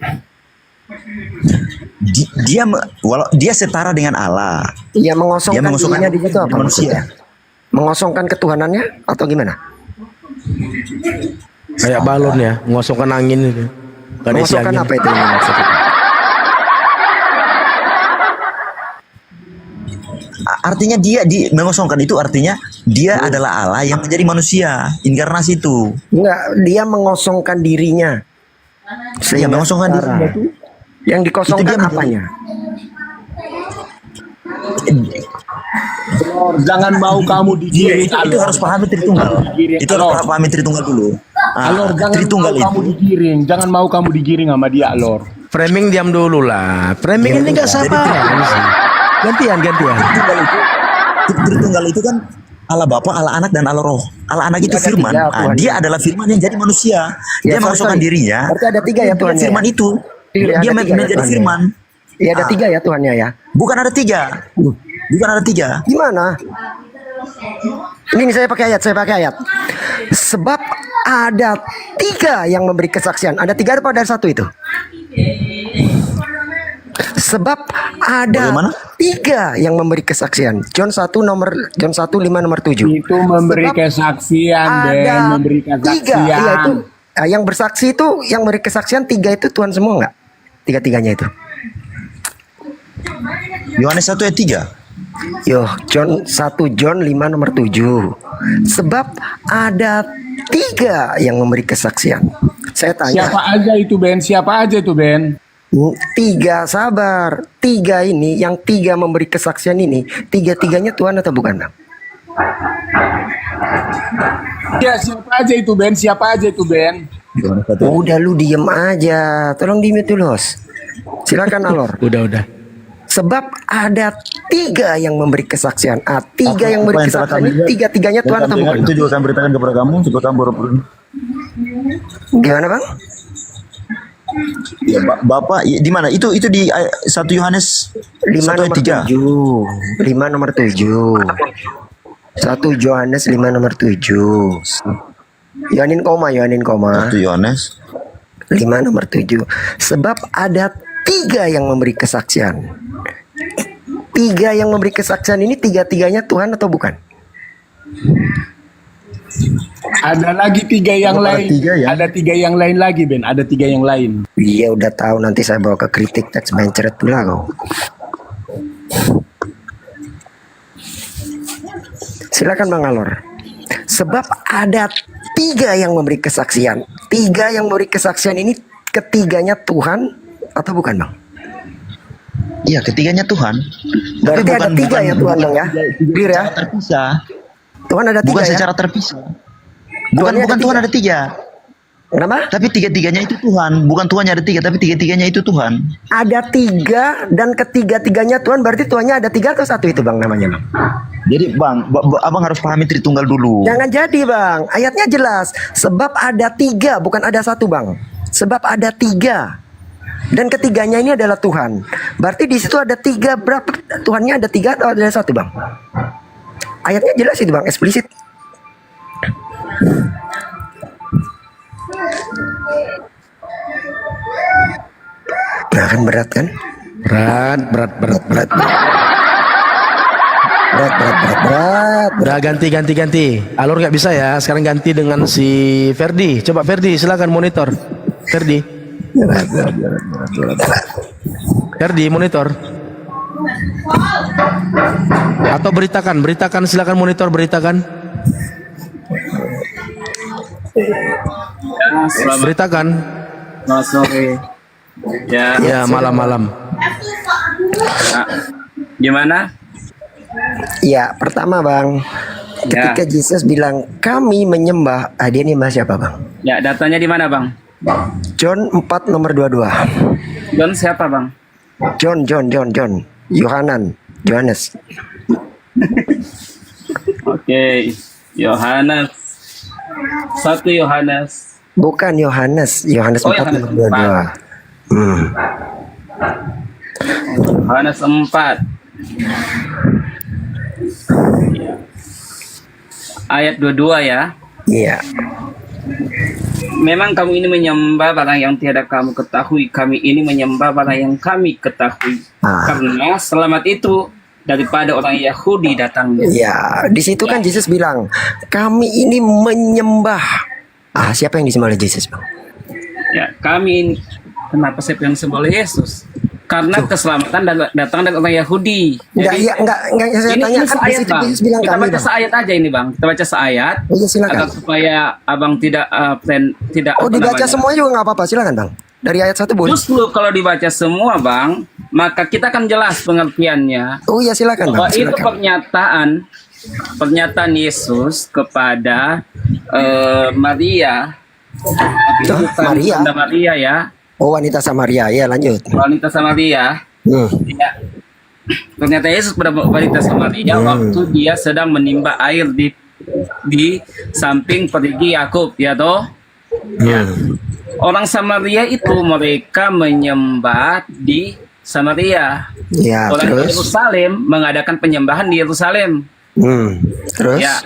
dia setara dengan Allah. Dia mengosongkan dirinya di situ apa manusia. maksudnya? Mengosongkan ketuhanannya atau gimana? Kayak balon ya, ngosongkan angin itu. Gak ada isi Mengosongkan angin. apa itu maksudnya? artinya dia mengosongkan itu artinya dia adalah Allah yang menjadi manusia, inkarnasi itu. Enggak, dia mengosongkan dirinya. Yang mengosongkan dirinya itu Yang Itu dikosongkan dia menjadi- apanya? Jangan mau kamu digiring. itu harus pahami Tritunggal. Itu harus pahami Tritunggal dulu. Alor, jangan Tritunggal mau kamu itu. digiring. Jangan mau kamu digiring sama dia, Alor. Framing diam dulu lah. Framing ini nggak sabar. Gantian. Tritunggal itu kan Allah Bapa, Allah Anak dan Allah Roh. Allah Anak itu Ada Firman. tiga, Tuhan. Dia adalah Firman yang jadi manusia. Dia Ya, mengosongkan sorry. dirinya. Berarti ada tiga ya Dia Tuhannya. Firman itu. Iya, Dia ada tiga ya menjadi Tuhannya. Firman. Iya ada tiga ya Tuhannya ya. Bukan ada tiga. Bukan ada tiga. Gimana? Ini saya pakai ayat. Sebab ada tiga yang memberi kesaksian. Ada tiga apa ada satu itu? Sebab ada Bagaimana? tiga yang memberi kesaksian. John 1 5 nomor 7. Itu memberi Sebab kesaksian, Ben. ada Memberi tiga. kesaksian. Iya itu. Yang bersaksi itu, yang memberi kesaksian tiga itu Tuhan semua nggak? Tiga-tiganya itu. Yohanes 1 ayat 3. John 5 nomor 7. Sebab ada tiga yang memberi kesaksian. Saya tanya. Siapa aja itu, Ben? Siapa aja itu, Ben? Tiga, sabar. Tiga ini, yang tiga memberi kesaksian ini, tiga-tiganya Tuhan atau bukan? Bang? Ya, siapa aja itu, Ben? Siapa aja itu, Ben? Yohanes 1. Udah lu diem aja. Tolong di mute dulu, Los. Silakan Alor. Udah. Sebab ada tiga yang memberi kesaksian. Tiga yang memberi kesaksian ini, tiga-tiganya Tuhan atau bukan? Itu juga akan beritakan kepada kamu supaya kamu berpikir. Gimana Bang? Ya, Bapak di mana? Itu di 1 Yohanes 5 1 ayat nomor 3. 7. 5 nomor 7. 1 Yohanes 5 nomor 7. Yohanin koma. 1 Yohanes 5 nomor 7. Sebab ada tiga yang memberi kesaksian. Tiga yang memberi kesaksian ini tiga-tiganya Tuhan atau bukan? Ada lagi tiga yang Ada lain. tiga ya? Ada tiga yang lain lagi, Ben. Ada tiga yang lain. Iya udah tahu, nanti saya bawa ke kritik teks mencret pula kau. Silakan Bang Alor. Sebab ada tiga yang memberi kesaksian. Tiga yang memberi kesaksian ini ketiganya Tuhan atau bukan Bang? Iya, ketiganya Tuhan. Berarti ada tiga ya Tuhan Bang ya? Clear ya? Terpisah. Tuhan ada tiga Bukan ya? secara terpisah. Tuhannya Bukan ada Tuhan tiga. ada tiga. Kenapa? Tapi tiga-tiganya itu Tuhan. Bukan Tuhannya ada tiga, tapi tiga-tiganya itu Tuhan. Ada tiga dan ketiga-tiganya Tuhan, berarti Tuhannya ada tiga atau satu itu Bang namanya Bang? Jadi Bang, Abang harus pahami Tritunggal dulu. Jangan jadi Bang, ayatnya jelas. Sebab ada tiga, bukan ada satu Bang. Sebab ada tiga. Dan ketiganya ini adalah Tuhan. Berarti di situ ada tiga, berapa? Tuhannya ada tiga atau ada satu Bang? Ayatnya jelas itu Bang, eksplisit. Nah kan berat kan? Berat. Berat. Udah ganti. Alur nggak bisa ya. Sekarang ganti dengan si Ferdi. Coba Ferdi, silakan monitor. Ferdi, monitor. Atau beritakan, silakan monitor, beritakan. Beritakan. Selamat sore. Ya, Ya, malam-malam. gimana? Ya, pertama Bang, ketika Yesus bilang kami menyembah, dia nyembah siapa Bang? Ya, datanya di mana, Bang? John 4 nomor 22. John siapa, Bang? John. Yohanes. Oke, Yohanes. 1 Yohanes. Bukan Yohanes 4 Yohanes nomor 22. Yohanes 4. Ayat 22 ya. Iya. Memang kamu ini menyembah barang yang tiada kamu ketahui. Kami ini menyembah barang yang kami ketahui. Karena selamat itu daripada orang Yahudi datangnya. Ya, di situ kan Yesus bilang, kami ini menyembah. Siapa yang disembah oleh Yesus, Bang? Ya, kami ini. Kenapa saya bilang disembah oleh Yesus? Karena keselamatan datang dari orang Yahudi. Enggak, Jadi, iya, enggak saya ini tanya kan di seayat, situ Bang. Yesus bilang Kita kami, baca Bang. seayat aja ini, Bang. Kita baca seayat Oh, iya, silakan. agar supaya abang tidak Oh, apa dibaca namanya. semua juga nggak apa-apa, silakan Bang. Dari ayat 1 boleh. Justru kalau dibaca semua, Bang, maka kita akan jelas pengertiannya. Oh iya, silakan Bang. Bahwa itu Silakan. pernyataan Yesus kepada Maria. Tuh, Itu kan Maria. Bunda Maria ya, Oh, wanita Samaria. Ya, lanjut. wanita Samaria. Hmm. Ya. Ternyata Yesus pada wanita Samaria waktu dia sedang menimba air di samping perigi Yakub, ya toh. Hmm. Orang Samaria itu mereka menyembah di Samaria. Ya, Orang terus. Yerusalem mengadakan penyembahan di Yerusalem. Terus. Ya,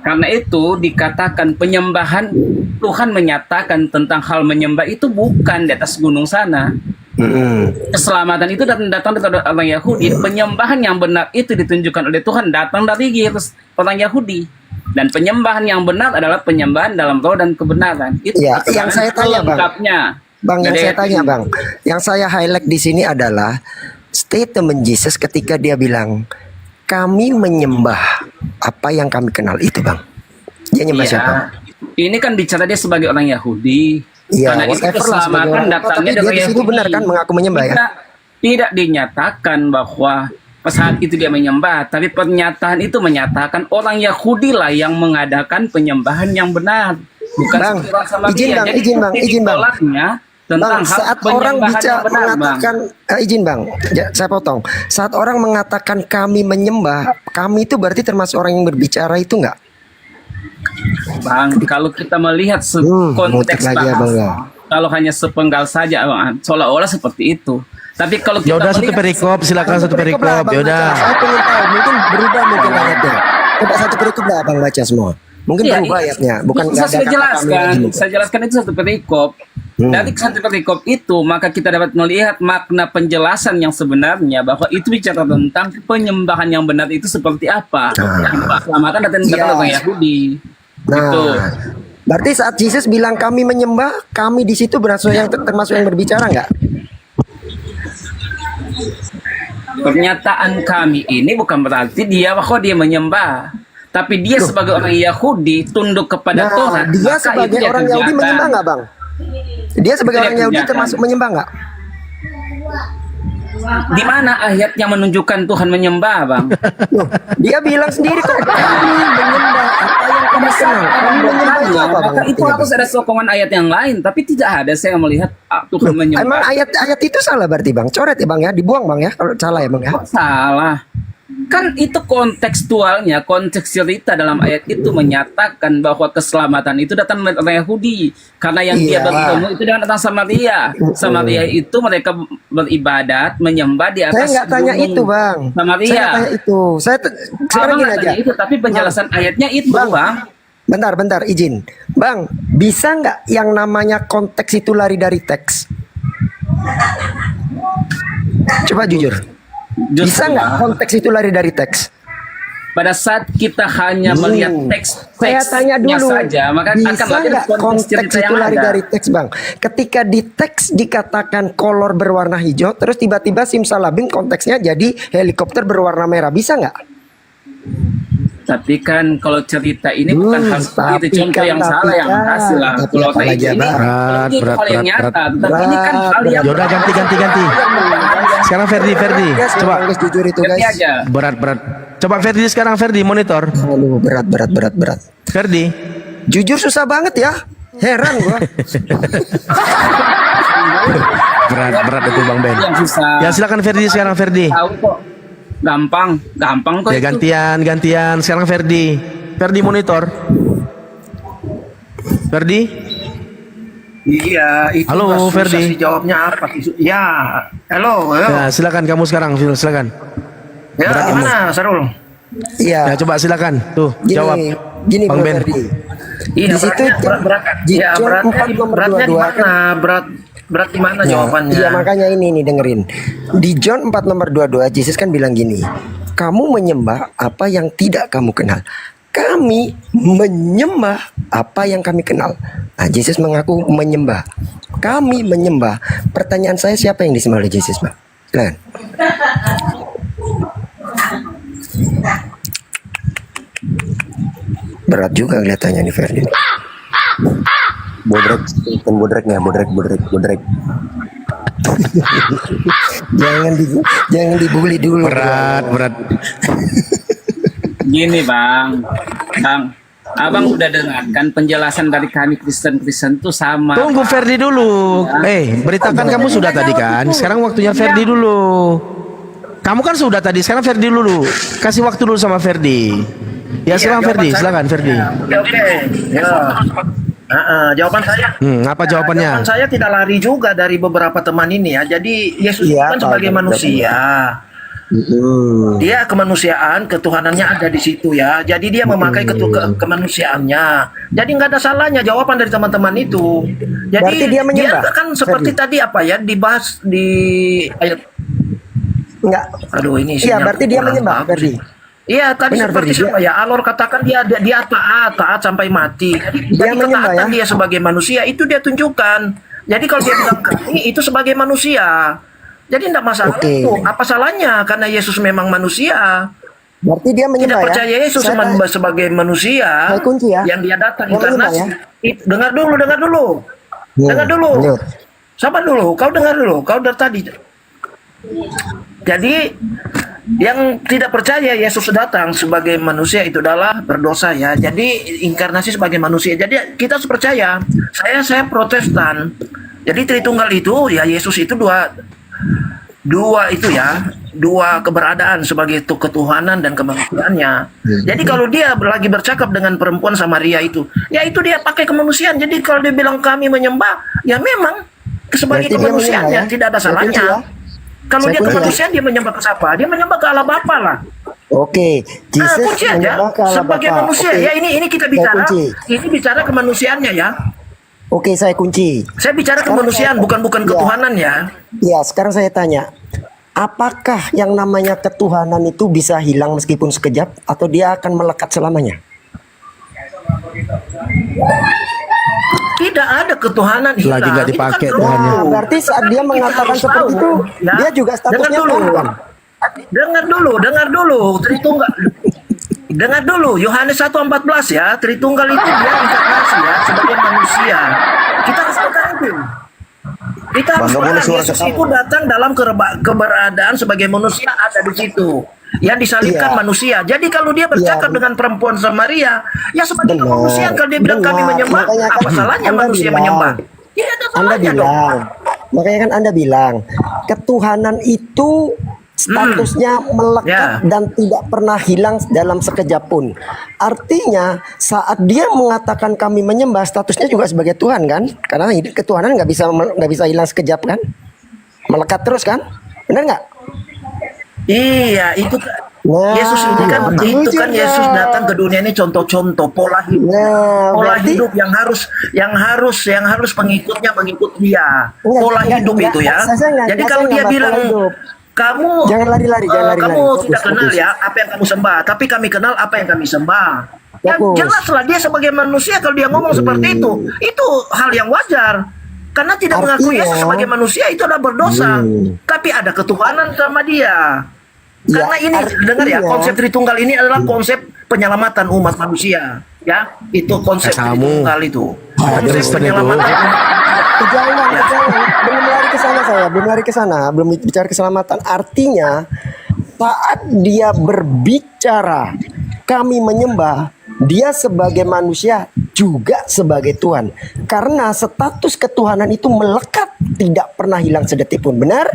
karena itu dikatakan penyembahan, Tuhan menyatakan tentang hal menyembah itu bukan di atas gunung sana. Keselamatan itu datang dari orang Yahudi. Penyembahan yang benar itu ditunjukkan oleh Tuhan datang dari orang Yahudi. Dan penyembahan yang benar adalah penyembahan dalam roh dan kebenaran. Itu Ya, yang saya tanya, Bang. lengkapnya. Bang, yang Jadi, saya tanya, Bang. Yang saya highlight di sini adalah statement Jesus ketika dia bilang, kami menyembah apa yang kami kenal itu, Bang. Dia nyembah Iya. siapa? Ini kan bicara dia sebagai orang Yahudi. Iya, Karena itu whatever lah, sebagai keselamatan orang- datangnya tapi dia dari di sini Yahudi. benar kan mengaku menyembah ya? Tidak dinyatakan bahwa saat itu dia menyembah, tapi pernyataan itu menyatakan orang Yahudi lah yang mengadakan penyembahan yang benar, bukan Bang, seperti orang Samaria. izin, Bang, Jadi izin, Bang, titik izin, Bang. tolaknya tentang Bang, hal saat orang penyembahan bicara yang benar, Bang. mengatakan izin Bang, saya potong. Saat orang mengatakan kami menyembah, kami itu berarti termasuk orang yang berbicara itu enggak? Bang, kalau kita melihat mutik konteks lagi ya, Bang, ya. kalau hanya sepenggal saja, Bang, seolah-olah seperti itu. Tapi kalau Ya kita udah satu melihat perikop, silakan satu perikop. lah, Bang, Ya udah. baca. Saya pengen tahu, mungkin berubah mungkin ayatnya. Coba satu perikop lah Bang baca semua. Mungkin Iya, berubah iya. ayatnya, bukan Bisa nggak ada saya kata jelaskan. kami lagi. Saya jelaskan itu satu perikop. Dari satu perikop itu, maka kita dapat melihat makna penjelasan yang sebenarnya bahwa itu bicara tentang penyembahan yang benar itu seperti apa. Keselamatan datang dari Iya. orang Yahudi. Nah, Gitu. berarti saat Jesus bilang kami menyembah, kami di situ berasal yang termasuk yang berbicara nggak? Pernyataan kami ini bukan berarti bahwa dia menyembah, tapi dia sebagai orang Yahudi tunduk kepada Nah, Tuhan. dia maka sebagai itu dia orang Yahudi kerjakan. menyembah nggak Bang? Dia sebagai Itu dia orang Yahudi kerjakan. termasuk menyembah nggak? Di mana ayat yang menunjukkan Tuhan menyembah, Bang? Loh, dia bilang sendiri kok kami menyembah apa yang kami kenal. Kami menyembah itu apa Bang? Maka itu harus ada sokongan ayat yang lain, tapi tidak ada saya melihat Tuhan Emang menyembah. ayat itu salah berarti Bang? Coret ya Bang ya? Dibuang Bang ya? Kalau salah ya Bang ya? Salah. Kan itu kontekstualnya, konteks cerita dalam ayat itu menyatakan bahwa keselamatan itu datang dari orang Yahudi. Karena yang dia Iya. bertemu itu dengan orang Samaria. Samaria itu mereka beribadat, menyembah di atas Saya nggak tanya gunung itu Bang. Samaria. Saya nggak tanya itu. Sekarang Abang gini nggak aja. tanya itu, tapi penjelasan ayatnya itu, Bang. Bang. Bentar, izin. Bang, bisa nggak yang namanya konteks itu lari dari teks? Coba jujur. Bisa Justru, nggak Bang, konteks itu lari dari teks? pada saat kita hanya melihat teks Saya tanya dulu, saja, maka akan bisa melihat nggak konteks cerita itu yang lari ada. dari teks Bang? Ketika di teks dikatakan kolor berwarna hijau, terus tiba-tiba simsalabim konteksnya jadi helikopter berwarna merah, bisa nggak? Tapi kan kalau cerita ini bukan hal seperti itu, contoh yang salah yang hasil lah. Tapi Kalau apa kayak lagi ya, gini, Bang? kalau itu Berat, hal yang berat, nyata. berat. Tapi ini kan hal yang Ya udah ganti. Sekarang Ferdi. Guys, Coba guys, jujur itu Ngerti guys. aja. berat. Coba Ferdi sekarang monitor. Aduh, berat. Ferdi. Jujur susah banget ya. Heran gua. Berat itu Bang Ben. yang susah. Ya silakan Ferdi sekarang Ferdi. Tahu kok. Gampang kok Ya itu. gantian. Sekarang Ferdi monitor. Ferdi. Iya, itu Halo, nggak susah Ferdi. sih jawabnya apa sih? Ya, halo. Ya silakan kamu sekarang silakan. Ya, gimana, Sarul? Iya. Ya coba silakan. Tuh jawab. Gini Bang Bro Ben. Ferdi. Iya, Di situ ya, John 4 nomor beratnya di 22 mana? Berat di mana jawabannya? Iya makanya ini nih dengerin. Di John 4 nomor 22 Yesus kan bilang gini, kamu menyembah apa yang tidak kamu kenal. Kami menyembah apa yang kami kenal. Nah, Yesus mengaku menyembah. Kami menyembah. Pertanyaan saya, siapa yang disembah oleh Yesus, Bang? Len. Berat juga kelihatannya nih Ferdi. Bodrek, kan bodreknya, bodrek. jangan dibully dulu. Berat. Gini bang, abang udah dengarkan penjelasan dari kami Kristen tuh sama. Tunggu Ferdi dulu. Beritakan kamu sudah tadi kan. Sekarang waktunya Ferdi dulu. Kamu kan sudah tadi. Sekarang Ferdi dulu. Kasih waktu dulu sama Ferdi. Ya silakan Ferdi. Silakan Ferdi. Oke. Ya. Jawaban saya. Apa jawabannya? Jawaban saya tidak lari juga dari beberapa teman ini ya. Jadi Yesus Iya, kan sebagai Pak. manusia. Dia kemanusiaan, ketuhanannya ada di situ ya. Jadi dia memakai kemanusiaannya. Jadi nggak ada salahnya jawaban dari teman-teman itu. Jadi Berarti dia menyembah, kan seperti Ferdi? tadi apa ya dibahas di ayat. Enggak. Aduh ini Iya, sinyal berarti dia kurang menyembah, bagus. Ferdi. Iya tadi Benar, seperti Ferdi, siapa ya Alor katakan dia taat sampai mati. Dia Jadi menyembah, ketaatan ya? dia sebagai manusia itu dia tunjukkan. Jadi kalau dia bilang kami itu sebagai manusia. Jadi tidak masalah Oke. itu. Apa salahnya karena Yesus memang manusia. Berarti dia Tidak menyembah ya. percaya Yesus sebagai manusia Saya kunci ya. yang dia datang Dia menyembah inkarnasi. ya. Dengar dulu. Iya, Dengar dulu. lanjut. Sabar dulu. Kau dengar dulu. Kau dari tadi. Jadi yang tidak percaya Yesus datang sebagai manusia itu adalah berdosa ya. Jadi inkarnasi sebagai manusia. Jadi kita harus percaya. Saya Protestan. Jadi Tritunggal itu ya Yesus itu dua itu ya, dua keberadaan sebagai ketuhanan dan kemanusiaannya. Jadi kalau dia lagi bercakap dengan perempuan Samaria itu, ya itu dia pakai kemanusiaan. Jadi kalau dia bilang kami menyembah, ya memang sebagai Berarti dia kemanusiaannya menyembah ya? tidak ada Saya kunci salahnya. ya. Kalau Saya dia kunci ya. kemanusiaan dia menyembah ke siapa? Dia menyembah ke Allah Bapa lah. Oke, Jesus Kunci aja menyembah ke Allah sebagai Bapa. manusia. Oke. Ya ini kita Saya bicara, kunci. ini bicara kemanusiaannya ya. Oke, saya kunci. Saya bicara Sekarang kemanusiaan saya- bukan Ya. ketuhanan ya. Ya, sekarang saya tanya. Apakah yang namanya ketuhanan itu bisa hilang meskipun sekejap atau dia akan melekat selamanya? Tidak ada ketuhanan hilang. Lagi nggak Itu kan dipakai roh. Tuhannya. Nah, berarti saat dia Kita mengatakan harus seperti tahu, itu, ya. dia juga statusnya Dengar dulu. Tuhan. Dengar dulu, Tritunggal. Dengar dulu, Yohanes 1:14 ya, Tritunggal itu dia inkarnasi ya, sebagai manusia. Kita harus tahu itu. Kita harus Bang, nggak boleh paham suara Yesus ketawa. itu datang dalam keberadaan sebagai manusia ada di situ. Yang disalibkan Iya. manusia. Jadi kalau dia bercakap Iya. dengan perempuan Samaria, ya sebagai Benar. kemanusiaan kalau dia bilang kami Benar. menyembah, Makanya kan apa salahnya Anda manusia bilang. menyembah? Tidak ada Anda salahnya dong. bilang, makanya kan Anda bilang, ketuhanan itu statusnya melekat Ya. dan tidak pernah hilang dalam sekejap pun. Artinya saat dia mengatakan kami menyembah, statusnya juga sebagai Tuhan kan? Karena ketuhanan nggak bisa hilang sekejap kan? Melekat terus kan? Benar nggak? Iya, itu Nah, Yesus ini kan betul itu kan juga. Yesus datang ke dunia ini contoh-contoh pola hidup. Nah, Pola berarti- hidup yang harus pengikutnya mengikut dia. Enggak, Pola enggak, hidup enggak. itu ya. Saya enggak- Jadi saya kalau enggak dia bahas bilang pola hidup. kamu Jangan lari-lari, jangan lari-lari. kamu Fokus, tidak kenal fokus. ya apa yang kamu sembah, tapi kami kenal apa yang kami sembah. Ya Fokus. jelaslah dia sebagai manusia kalau dia ngomong seperti itu hal yang wajar. Karena tidak mengakui Artinya- Yesus sebagai manusia itu adalah berdosa. Tapi ada ketuhanan sama dia. Ya, Karena ini dengar ya, konsep Tritunggal ini adalah konsep penyelamatan umat manusia. Ya, itu konsep Kamu. Tritunggal itu. Ah, Konsep Kristen itu. penyelamatan umat. Jangan, belum lari ke sana saya, belum lari ke sana, belum bicara keselamatan. Artinya saat dia berbicara, kami menyembah, dia sebagai manusia juga sebagai Tuhan. Karena status ketuhanan itu melekat, tidak pernah hilang sedetik pun. Benar?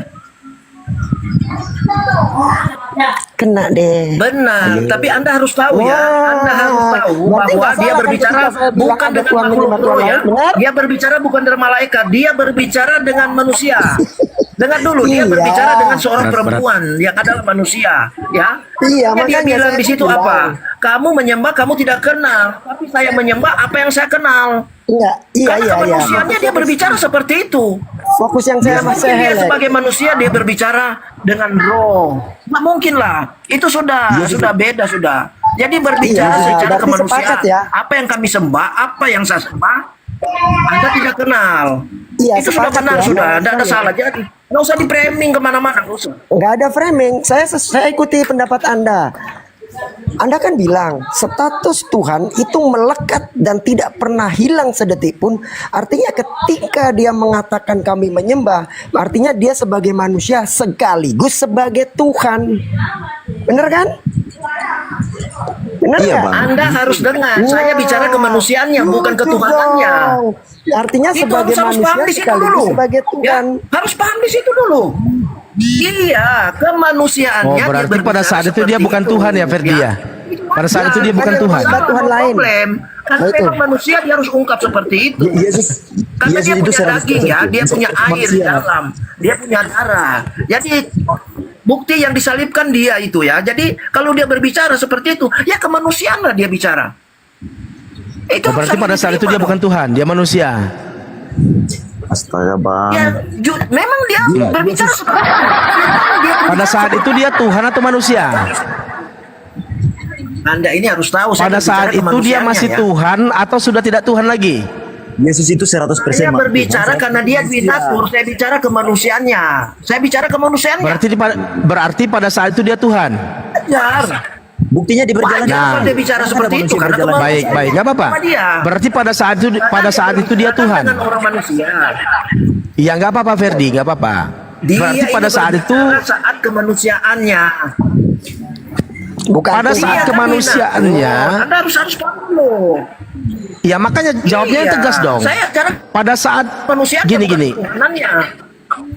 Kena deh. Benar, tapi Anda harus tahu ya, Wah, Anda harus tahu berarti bahwa nggak dia salah kan berbicara ketika saya bilang bukan ada dengan Tuhan makhluk menyembah roh Tuhan ya. lain, benar? Dia berbicara bukan dengan malaikat, dia berbicara dengan manusia. Dengar dulu, dia Iya. berbicara dengan seorang Berat, berat. perempuan yang adalah manusia, ya. Iya, Makanya dia makanya bilang saya di situ bilang. apa? Kamu menyembah, kamu tidak kenal, tapi saya menyembah apa yang saya kenal. Enggak, iya, Karena iya, iya. kemanusiaannya dia berbicara seperti itu. Fokus yang saya Mungkin saya dia highlight. sebagai manusia dia berbicara dengan roh. Nggak mungkin lah. Itu sudah beda sudah. Jadi berbicara Iya, secara berarti kemanusiaan. sepakat ya. Apa yang kami sembah, apa yang saya sembah, Anda tidak kenal. Iya, Itu sudah sepakat benar, ya. sudah. Tidak ada salah. Jadi, nggak usah di-framing kemana-mana. Nggak usah. Nggak ada framing. Saya ikuti pendapat Anda. Anda kan bilang status Tuhan itu melekat dan tidak pernah hilang sedetik pun. Artinya ketika dia mengatakan kami menyembah, artinya dia sebagai manusia sekaligus sebagai Tuhan. Bener kan? Bener Iya, nggak? Bang. Anda harus dengar. Saya bicara kemanusiannya, bukan Gitu ketuhanannya. dong. Artinya Itu sebagai harus paham manusia di situ sekaligus dulu. sebagai Ya, Tuhan. harus paham di situ dulu. Iya, kemanusiaannya. Oh, dia berarti pada berbicara saat itu dia seperti bukan itu. Tuhan ya, Ferdi ya? Pada saat itu dia bukan Kan yang Tuhan. menyembah Tuhan No lain. problem. Karena Betul. memang manusia dia harus ungkap seperti itu. Yesus Karena Yesus dia itu punya 100% daging ya, dia punya air di manusia. dalam, dia punya darah. Jadi bukti yang disalibkan dia itu ya. Jadi kalau dia berbicara seperti itu, ya kemanusiaan lah dia bicara. Itu Oh, berarti harus pada saat itu diterima dia bukan dong. Tuhan, dia manusia. Astaga, Bang. Ya, memang dia berbicara seperti itu. Memang dia Pada saat itu dia Tuhan atau manusia? Anda ini harus tahu. saya Pada saat berbicara itu dia kemanusiaannya, masih ya. Tuhan atau sudah tidak Tuhan lagi? Yesus itu 100% Saya berbicara Tuhan, karena dia binatur. Saya bicara kemanusiaannya. Saya bicara kemanusiaannya. Berarti pada saat itu dia Tuhan. Wajar. Buktinya di berjalan. Wajar kalau dia bicara seperti itu karena kemanusiaan. Baik, nggak apa-apa. Sama dia. Berarti pada saat itu dia Tuhan. Dengan orang manusia. Iya, nggak apa-apa Ferdi, nggak apa-apa. Dia Berarti pada ini saat itu, berbicara saat kemanusiaannya. Bukan pada Tuhan. saat Iya, kemanusiaannya, tapi Anda harus paham dulu. ya makanya jawabnya Iya. tegas dong. Saya cara Pada saat manusia gini.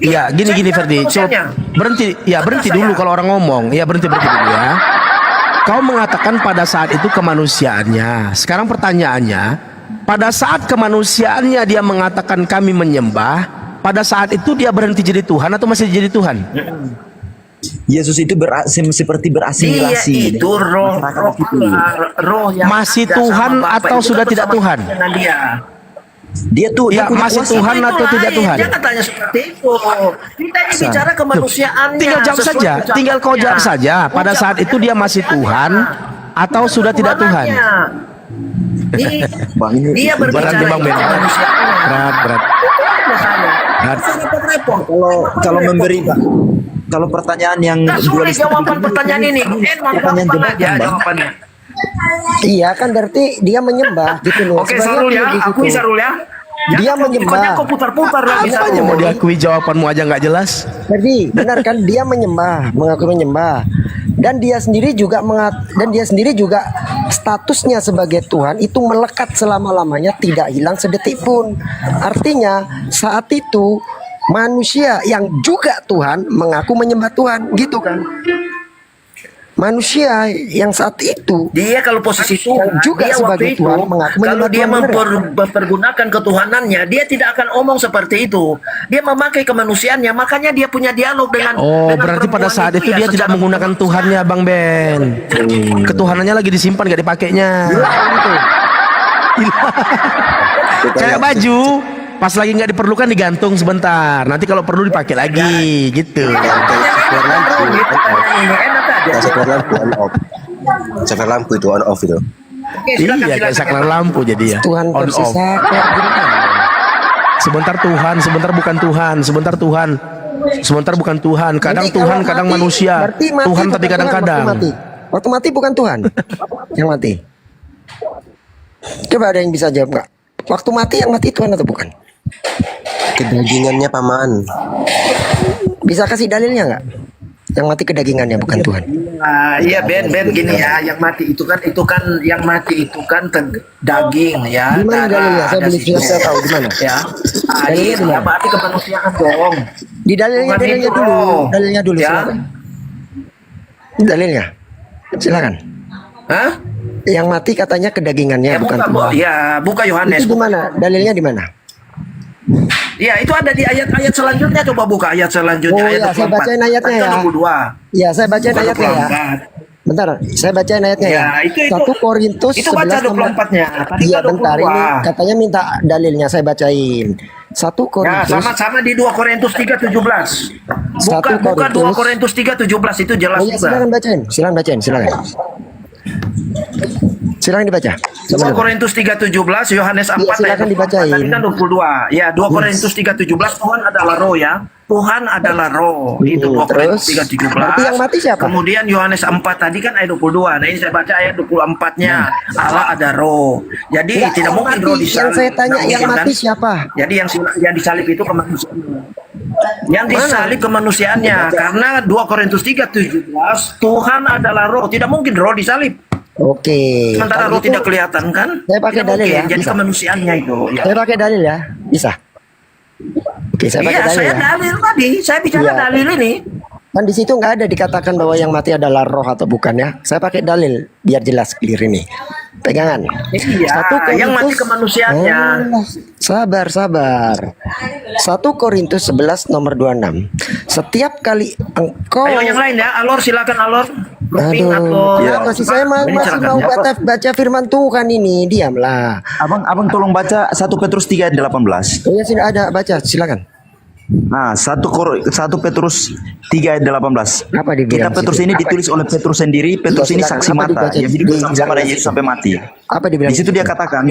Iya, gini Ferdi. Coba berhenti Saya. dulu kalau orang ngomong. Iya, berhenti dulu ya. Kau mengatakan pada saat itu kemanusiaannya. Sekarang pertanyaannya, pada saat kemanusiaannya dia mengatakan kami menyembah, pada saat itu dia berhenti jadi Tuhan atau masih jadi Tuhan? Yesus itu seperti Dia berasimilasi. itu roh yang Masih ada Tuhan sama Bapa atau itu sudah kan tidak bersama Tuhan? dengan dia. Dia tuh Ya, dia punya masih kuasa. Tuhan Itu atau tidak lain, Tuhan? Jangan tanya seperti itu. Kita ini bicara kemanusiaannya. Tinggal jawab sesuai saja, tinggal kau jawab ucapannya. saja. Pada saat itu dia masih Tuhan atau sudah tidak Tuhan? Bang, ini Dia berbicara berat nih, Bang Ben. kemanusiaannya. Berat. Berat. Repot-repot. kalau memberi kalau pertanyaan yang Nah, sulit dualistik jawaban begini, pertanyaan ini. pertanyaan Gampang jebakan, aja Bang. jawabannya. Iya kan berarti dia menyembah gitu loh. Oke, Sebenarnya Sarul ya, begitu. akui Sarul ya. Dia menyembah. Kau putar-putar lagi Apanya mau Sarul. diakui jawabanmu aja nggak jelas? Jadi benar kan dia menyembah, mengaku menyembah, dan dia sendiri juga statusnya sebagai Tuhan itu melekat selama-lamanya, tidak hilang sedetik pun. Artinya saat itu manusia yang juga Tuhan mengaku menyembah Tuhan, gitu kan? Manusia yang saat itu Dia kalau posisi Tuhan, juga dia sebagai waktu itu, Tuhan mengaku kalau menyembah dia Tuhan, mempergunakan ketuhanannya, dia tidak akan omong seperti itu. Dia memakai kemanusiaannya, makanya dia punya dialog dengan. Oh, dengan berarti pada perempuan saat itu ya, dia tidak secara menggunakan Tuhannya, Bang Ben. Ketuhanannya lagi disimpan, gak dipakainya. Kayak baju, pas lagi nggak diperlukan digantung sebentar. Nanti kalau perlu dipakai lagi, gitu. Saklar lampu on off. Saklar lampu itu on off itu. Oke, silakan, Iya, kayak silakan. saklar lampu jadi ya. Tuhan On versi off. saklar, gitu kan? Sebentar Tuhan, sebentar bukan Tuhan, sebentar Tuhan, sebentar bukan Tuhan. Kadang Nanti Tuhan, kalau kadang mati, manusia. berarti mati Tuhan bukan tapi Tuhan kadang-kadang. Waktu mati bukan Tuhan yang mati. Coba ada yang bisa jawab nggak? Waktu mati yang mati Tuhan atau bukan? Kedagingannya paman. Bisa kasih dalilnya nggak? Yang mati kedagingannya bukan Tuhan. Iya Ben gini ya, yang mati itu kan yang mati itu kan daging ya. Di mana dalilnya? Saya ada belum sisi- saya tahu di mana. Ya. Dalilnya di Iya, mana? berarti kemanusiaan dong. Di dalilnya Tuhan itu dulu. roh. Dalilnya dulu Ya. silakan. Silakan. Hah? Yang mati katanya kedagingannya Ya bukan buka, Tuhan. buka Yohanes. Itu di mana? Dalilnya di mana? Ya, itu ada di ayat-ayat selanjutnya. Coba buka ayat selanjutnya. Oh, ayat ya, saya 24. bacain ayatnya ya. 22. Ya, saya bacain Bukan ayatnya ya. 24. Bentar, saya bacain ayatnya ya. Ya, itu- 1 Korintus itu baca 11 24-nya. Tadi Iya, kan bentar 22. ini katanya minta dalilnya, saya bacain. 1 Ya, Korintus sama-sama di 2 Korintus 3:17. Buka 2 Korintus 3:17 itu jelas Oh iya, juga. silakan bacain. Silakan bacain, silakan. Silakan dibaca. 2 Korintus 3:17, Yohanes 4 Iya, silakan ayat 24, dibacain. tadi kan 22. Ya, 2 Korintus 3:17, Tuhan adalah roh ya. Tuhan adalah roh. Itu 2 Korintus Terus, 3:17. berarti yang mati siapa? Kemudian Yohanes 4 tadi kan ayat 22. Nah, ini saya baca ayat 24-nya. Allah ada roh. Jadi Enggak, tidak yang mungkin mati. roh disalib. Yang saya tanya, Nggak yang mungkin, mati kan? siapa? Jadi yang disalib itu kemanusiaannya. Yang disalib kemanusiaannya karena 2 Korintus 3:17 Tuhan adalah roh. Tidak mungkin roh disalib. Oke. Sementara Kalau roh gitu, tidak kelihatan kan? saya pakai Tidak dalil mungkin. ya, Jadi bisa? kemanusiaannya itu. Ya. Saya pakai dalil ya, bisa. Oke, saya pakai Iya, dalil saya ya. dalil tadi. Saya bicara Iya. dalil ini. Kan di situ nggak ada dikatakan bahwa yang mati adalah roh atau bukan ya. Saya pakai dalil biar jelas clear ini. Pegangan. Iya, yang mati kemanusiaannya. Sabar. 1 Korintus 11 nomor 26. Setiap kali engkau Ayo yang lain ya, Alor silakan Alor. Grouping atau kenapa sih saya Ini masih silakan. mau baca firman Tuhan ini, diamlah. Abang tolong baca 1 Petrus 3 ayat 18. Oh ya sudah ada, baca silakan. Nah, 1 Petrus 3 ayat 18. Apa dibilang Kitab Petrus situ? ini Apa- ditulis oleh Petrus sendiri. Petrus ini silakan. saksi Apa mata dibaca? yang hidup bersama Dibilang pada Yesus situ. sampai mati. Apa dibilang? Di situ dia katakan,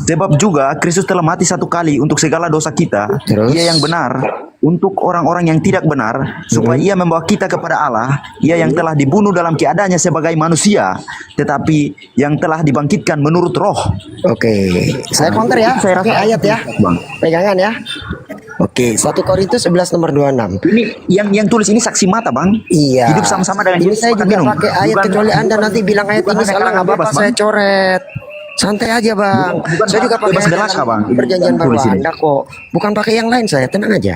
sebab juga Kristus telah mati satu kali untuk segala dosa kita. Terus? Ia yang benar untuk orang-orang yang tidak benar, supaya ia membawa kita kepada Allah. Ia yang telah dibunuh dalam keadaannya sebagai manusia, tetapi yang telah dibangkitkan menurut roh. Oke, saya counter ya, saya pakai ayat ya. Bang. Pegangan ya. Oke, 1 Korintus 11 nomor 26. Ini yang tulis ini saksi mata, Bang. Iya. Hidup sama-sama dengan ini Yesus, saya makan juga minum. pakai ayat, Bukan- kecuali Anda nanti bilang ayat bukan ini hanya salah, kalangan nggak apa-apa, bebas, saya Bang. coret. Santai aja bang. Bukan Saya juga pakai bebas ayat belaka, dalam Bang. Perjanjian baru Tulis ini. Anda kok. Bukan pakai yang lain saya, tenang aja.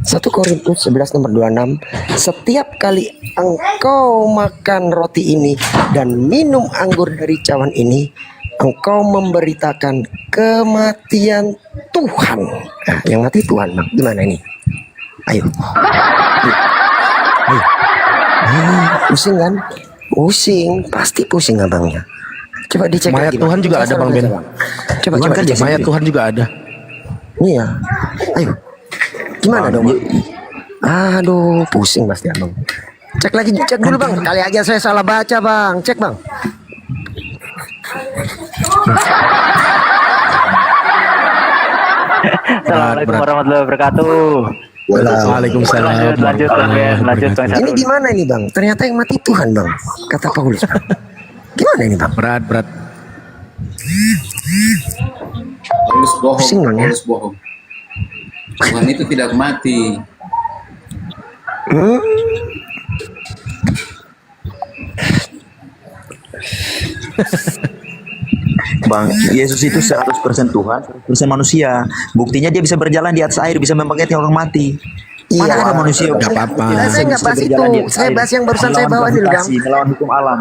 1 Korintus 11 nomor 26. Setiap kali engkau makan roti ini dan minum anggur dari cawan ini, engkau memberitakan kematian Tuhan. Nah, yang mati Tuhan, bang. Gimana ini? Ayo. Ayo. Pusing kan? Pusing, pasti pusing abangnya. Coba dicek Mayat lagi, Tuhan juga Coba ada, Bang Ben. Coba Bukan kan dicek. Mayat Tuhan juga ada. Iya. Ayo. Gimana dong, Bang? Aduh, pusing pasti abang. Cek lagi, cek dulu bang. Kali aja saya salah baca bang. Cek bang. Assalamualaikum warahmatullahi wabarakatuh. Waalaikumsalam. Lanjut, Bang Ben. Lanjut, Bang Ini Syarul. gimana ini bang? Ternyata yang mati Tuhan bang. Kata Paulus. Bang. Gimana ini bang? Berat. Paulus bohong, Pusing, Bang, ya? Paulus bohong. Tuhan itu tidak mati. Hmm? Bang, Yesus itu 100% Tuhan, 100% manusia. Buktinya dia bisa berjalan di atas air, bisa membangkitkan orang mati. Mana ada manusia nggak apa-apa. Saya nggak bahas itu. Saya bahas yang barusan saya bawa dulu bang. Melawan hukum alam.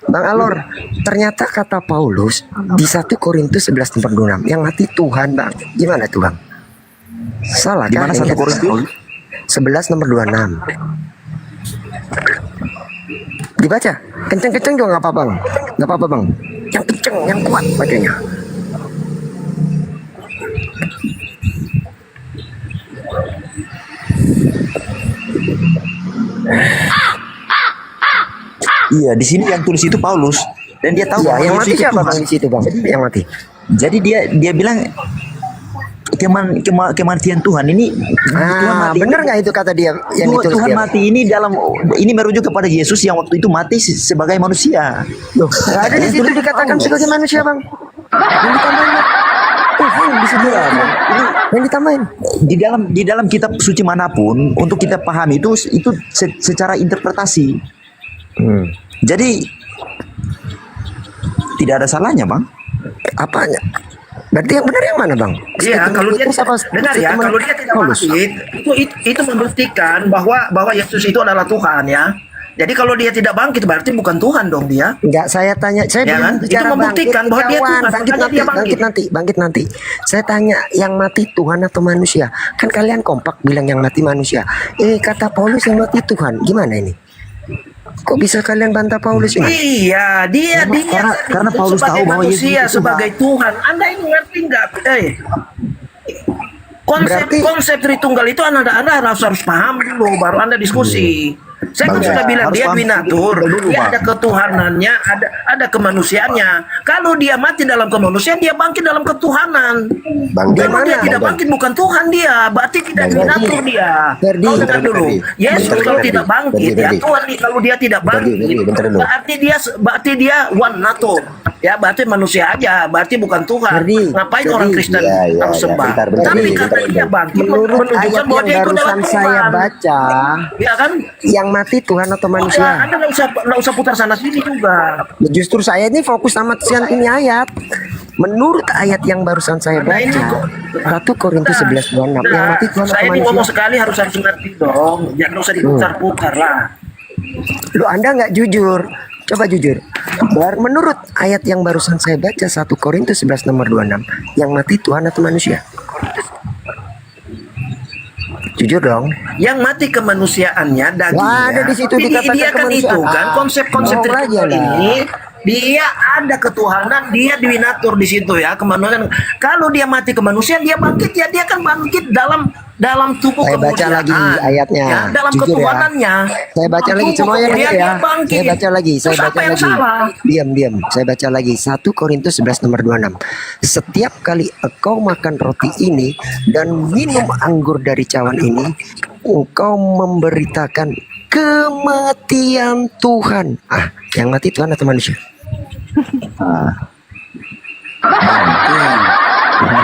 Bang Alor, ternyata kata Paulus di 1 Korintus 11 nomor 26 yang mati Tuhan bang. Gimana tuh bang? Salah Di kan? mana Yang 1 kata Korintus? Paulus? 11 nomor 26. Dibaca. Kenceng-kenceng juga nggak apa-apa bang. Nggak apa-apa bang. Yang kenceng, yang kuat bacanya. Iya, di sini yang tulis itu Paulus dan dia tahu Iya, bahwa yang Yesus mati itu siapa Tuhan. bang di situ bang? Yang mati. Jadi dia bilang kematian Tuhan ini Tuhan Ah, mati. bener nggak itu kata dia yang ditulis Tuhan dia? mati ini merujuk kepada Yesus yang waktu itu mati sebagai manusia. Loh, nggak ada di situ dikatakan sebagai manusia bang. Yang ditambahin Tuhan di situ. Yang ditambahin. Di dalam kitab suci manapun untuk kita pahami itu secara interpretasi. Jadi tidak ada salahnya, Bang. Apanya? Berarti yang benar yang mana bang? Iya, kalau dia Petrus apa dengar ya, statement kalau dia tidak Paulus? bangkit, itu membuktikan bahwa Yesus itu adalah Tuhan ya. Jadi kalau dia tidak bangkit berarti bukan Tuhan dong dia. Enggak, saya tanya, saya Ya belum kan? bicara Itu membuktikan bahwa dia kawan. Tuhan, bangkit makanya nanti, dia bangkit. bangkit nanti. Saya tanya, yang mati Tuhan atau manusia? Kan kalian kompak bilang yang mati manusia. Kata Paulus yang mati Tuhan. Gimana ini? Kok bisa kalian bantah Paulus ini? Iya, dia karena Paulus sebagai tahu bahwa Yesus manusia, itu sebagai Tuhan. Anda ini ngerti nggak? Konsep Berarti- konsep Tritunggal itu anda harus paham dulu, baru Anda diskusi. Saya kan sudah bilang dia binatur, dia ada ketuhanannya, ada kemanusiaannya. Kalau dia mati dalam kemanusiaan, dia bangkit dalam ketuhanan. Kalau dia tidak bangkit, bukan Tuhan dia, berarti tidak binatur dia. Kau dengar dulu, Yesus kalau tidak bangkit, ya Tuhan kalau dia tidak bangkit, berarti dia one natur. Ya berarti manusia aja, berarti bukan Tuhan. Ngapain orang Kristen harus sembah? Tapi karena dia bangkit, menurut ayat bahwa yang dia itu adalah barusan saya Tuhan. baca, Ya kan? yang mati Tuhan atau manusia? Ya, Anda nggak usah putar sana sini juga. Justru saya ini fokus sama ini ayat. Menurut ayat yang barusan saya baca, 1 Korintus 11:26, yang mati Tuhan atau Saya ini ngomong manusia? sekali harus ngerti dong. Jangan usah diputar-putar lah. Lu Anda nggak jujur. Coba jujur. Menurut ayat yang barusan saya baca 1 Korintus 11 nomor 26, yang mati Tuhan atau manusia? Jujur dong. Yang mati kemanusiaannya dagingnya. Wah, ada di situ dikatakan dia kan itu kemanusiaan. kan konsep-konsep Bohong lagi Trinity Anda. ini. Dia ada ketuhanan, dia dibinatur di situ ya kemanusiaan. Kalau dia mati kemanusiaan, dia bangkit ya dia kan bangkit dalam tubuh Saya baca kemuliaan. lagi ayatnya. Ya, dalam Jujur ya. ketuhanannya. Saya baca lagi Tubuh semuanya kemuliaan denger ya. dia bangkit. Saya baca lagi, saya Terus baca apa yang lagi. salah? Diam. Saya baca lagi 1 Korintus 11 nomor 26. Setiap kali engkau makan roti ini dan minum anggur dari cawan ini, engkau memberitakan kematian Tuhan. Yang mati Tuhan atau manusia?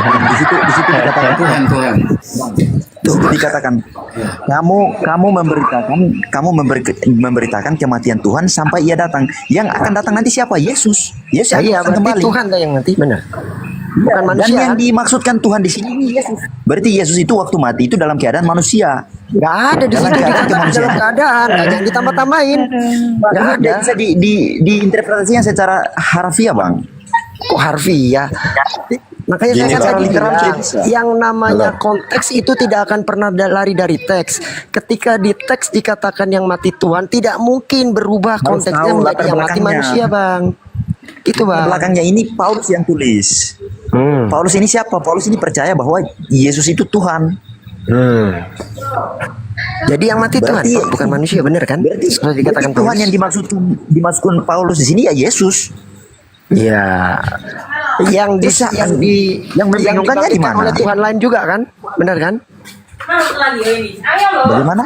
Di situ dikatakan Tuhan, Tuhan. Di situ dikatakan kamu memberitakan kematian Tuhan sampai ia datang. Yang akan datang nanti siapa? Yesus. Yesus Iya, akan berarti kembali. Tuhan yang mati, benar. Bukan Dan manusia. yang dimaksudkan Tuhan di sini ini Yesus. Berarti Yesus itu waktu mati itu dalam keadaan manusia. Gak ada di situ dikatakan dalam keadaan. Jangan ditambah-tambahin. Gak ada. Bisa diinterpretasikan secara harfiah, Bang. Kok harfiah? Makanya Gini, saya Bang. tadi Literal bilang, tidak bisa. yang namanya konteks itu tidak akan pernah lari dari teks. Ketika di teks dikatakan yang mati Tuhan, tidak mungkin berubah Harus konteksnya tahu menjadi latar yang mati belakangnya. manusia, Bang. Itu, Bang. Belakangnya ini Paulus yang tulis. Paulus ini siapa? Paulus ini percaya bahwa Yesus itu Tuhan. Jadi yang mati Tuhan, Berarti- bukan manusia, benar kan? Berarti, Seperti dikatakan Tuhan Paulus. yang dimaksudkan Paulus di sini ya Yesus. Iya. Terus yang membingungkannya di dibangkitkan mana? oleh Tuhan lain juga kan? Benar kan? Bagaimana?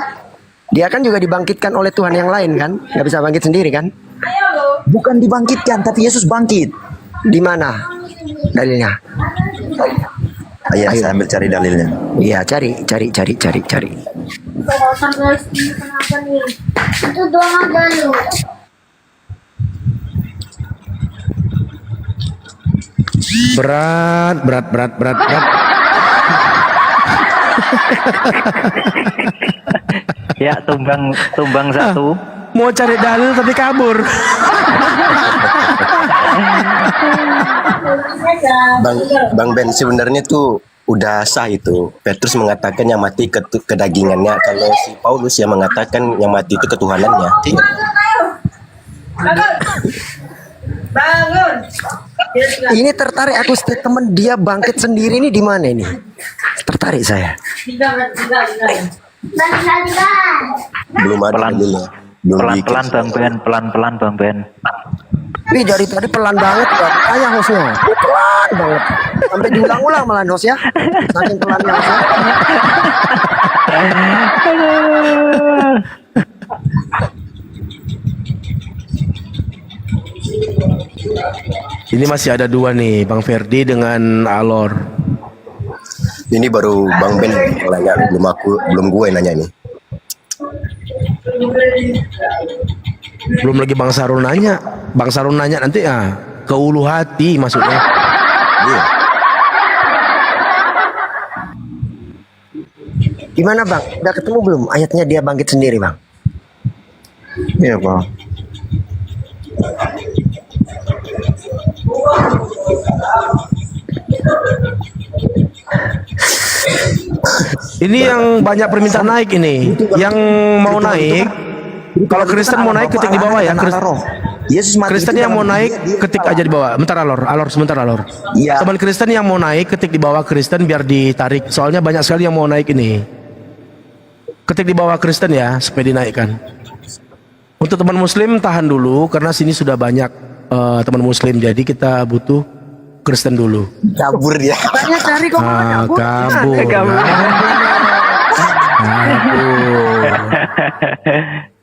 Dia kan juga dibangkitkan oleh Tuhan yang lain kan? Nggak bisa bangkit sendiri kan? Bukan dibangkitkan, tapi Yesus bangkit. Di mana dalilnya? Ayo, saya ambil cari dalilnya. Iya, cari. Kenapa nih? Itu doang aja lu. Berat. Ya, tumbang satu. Mau cari dalil tapi kabur. Bang Ben, sebenarnya tuh udah sah itu. Petrus mengatakan yang mati kedagingannya. Kalau si Paulus yang mengatakan yang mati itu ketuhanannya. Ini tertarik aku statement dia bangkit sendiri ini di mana ini? Tertarik saya. Belum ada dalilnya. Belum bikin. Pelan-pelan Bang Ben. Wih, dari tadi pelan banget ya. Tanya hostnya. Pelan banget. Sampai diulang-ulang malah host ya. Saking pelannya hostnya. Ini masih ada dua nih, Bang Ferdi dengan Alor. Ini baru Bang Ben yang nanya, belum gue yang nanya ini. Belum lagi Bang Sarul nanya. Bang Sarul nanya nanti ke ulu hati maksudnya. Iya. Gimana Bang? Udah ketemu belum ayatnya dia bangkit sendiri Bang? Iya, Bang. Ini yang banyak permintaan naik ini. Yang mau naik, kalau Kristen mau naik ketik di bawah ya. Yesus mati Kristen itu yang mau dalam naik dia ketik aja di bawah. Bentar Alor sebentar Alor. Iya. Teman Kristen yang mau naik ketik di bawah Kristen biar ditarik. Soalnya banyak sekali yang mau naik ini. Ketik di bawah Kristen ya supaya dinaikkan. Untuk teman muslim tahan dulu karena sini sudah banyak teman muslim, jadi kita butuh Kristen dulu. Kabur dia. Banyak cari kok malah Kabur. kabur.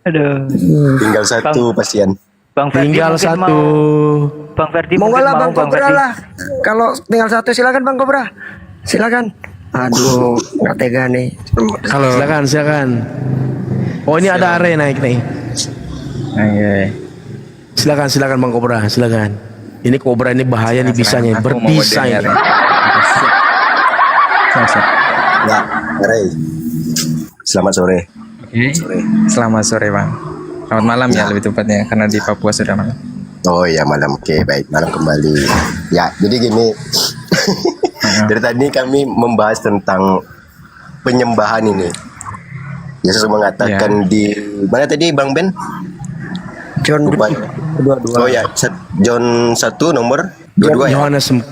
Aduh. Tinggal satu pasien. Bang Ferdi Tinggal mungkin satu. mau- Bang Ferdi Monggo mungkin lah mau Bang Kobra Ferdi. lah. Kalau tinggal satu silakan Bang Kobra. Silakan. Aduh, nggak tega nih. Halo. Silakan. Oh ini ada Are naik nih. Silakan Bang Kobra, silakan. Ini Kobra ini bahaya nih bisanya, berbisa ini. Ya, Ray. Selamat sore. Selamat sore Bang. Selamat malam ya lebih tepatnya karena di Papua sudah malam. Oh ya malam, oke baik, malam kembali. Ya jadi gini, dari tadi kami membahas tentang penyembahan ini. Yesus mengatakan di mana tadi Bang Ben? John Lupa. 22. Oh ya, John 1 nomor 22 ya. Yohanes 4.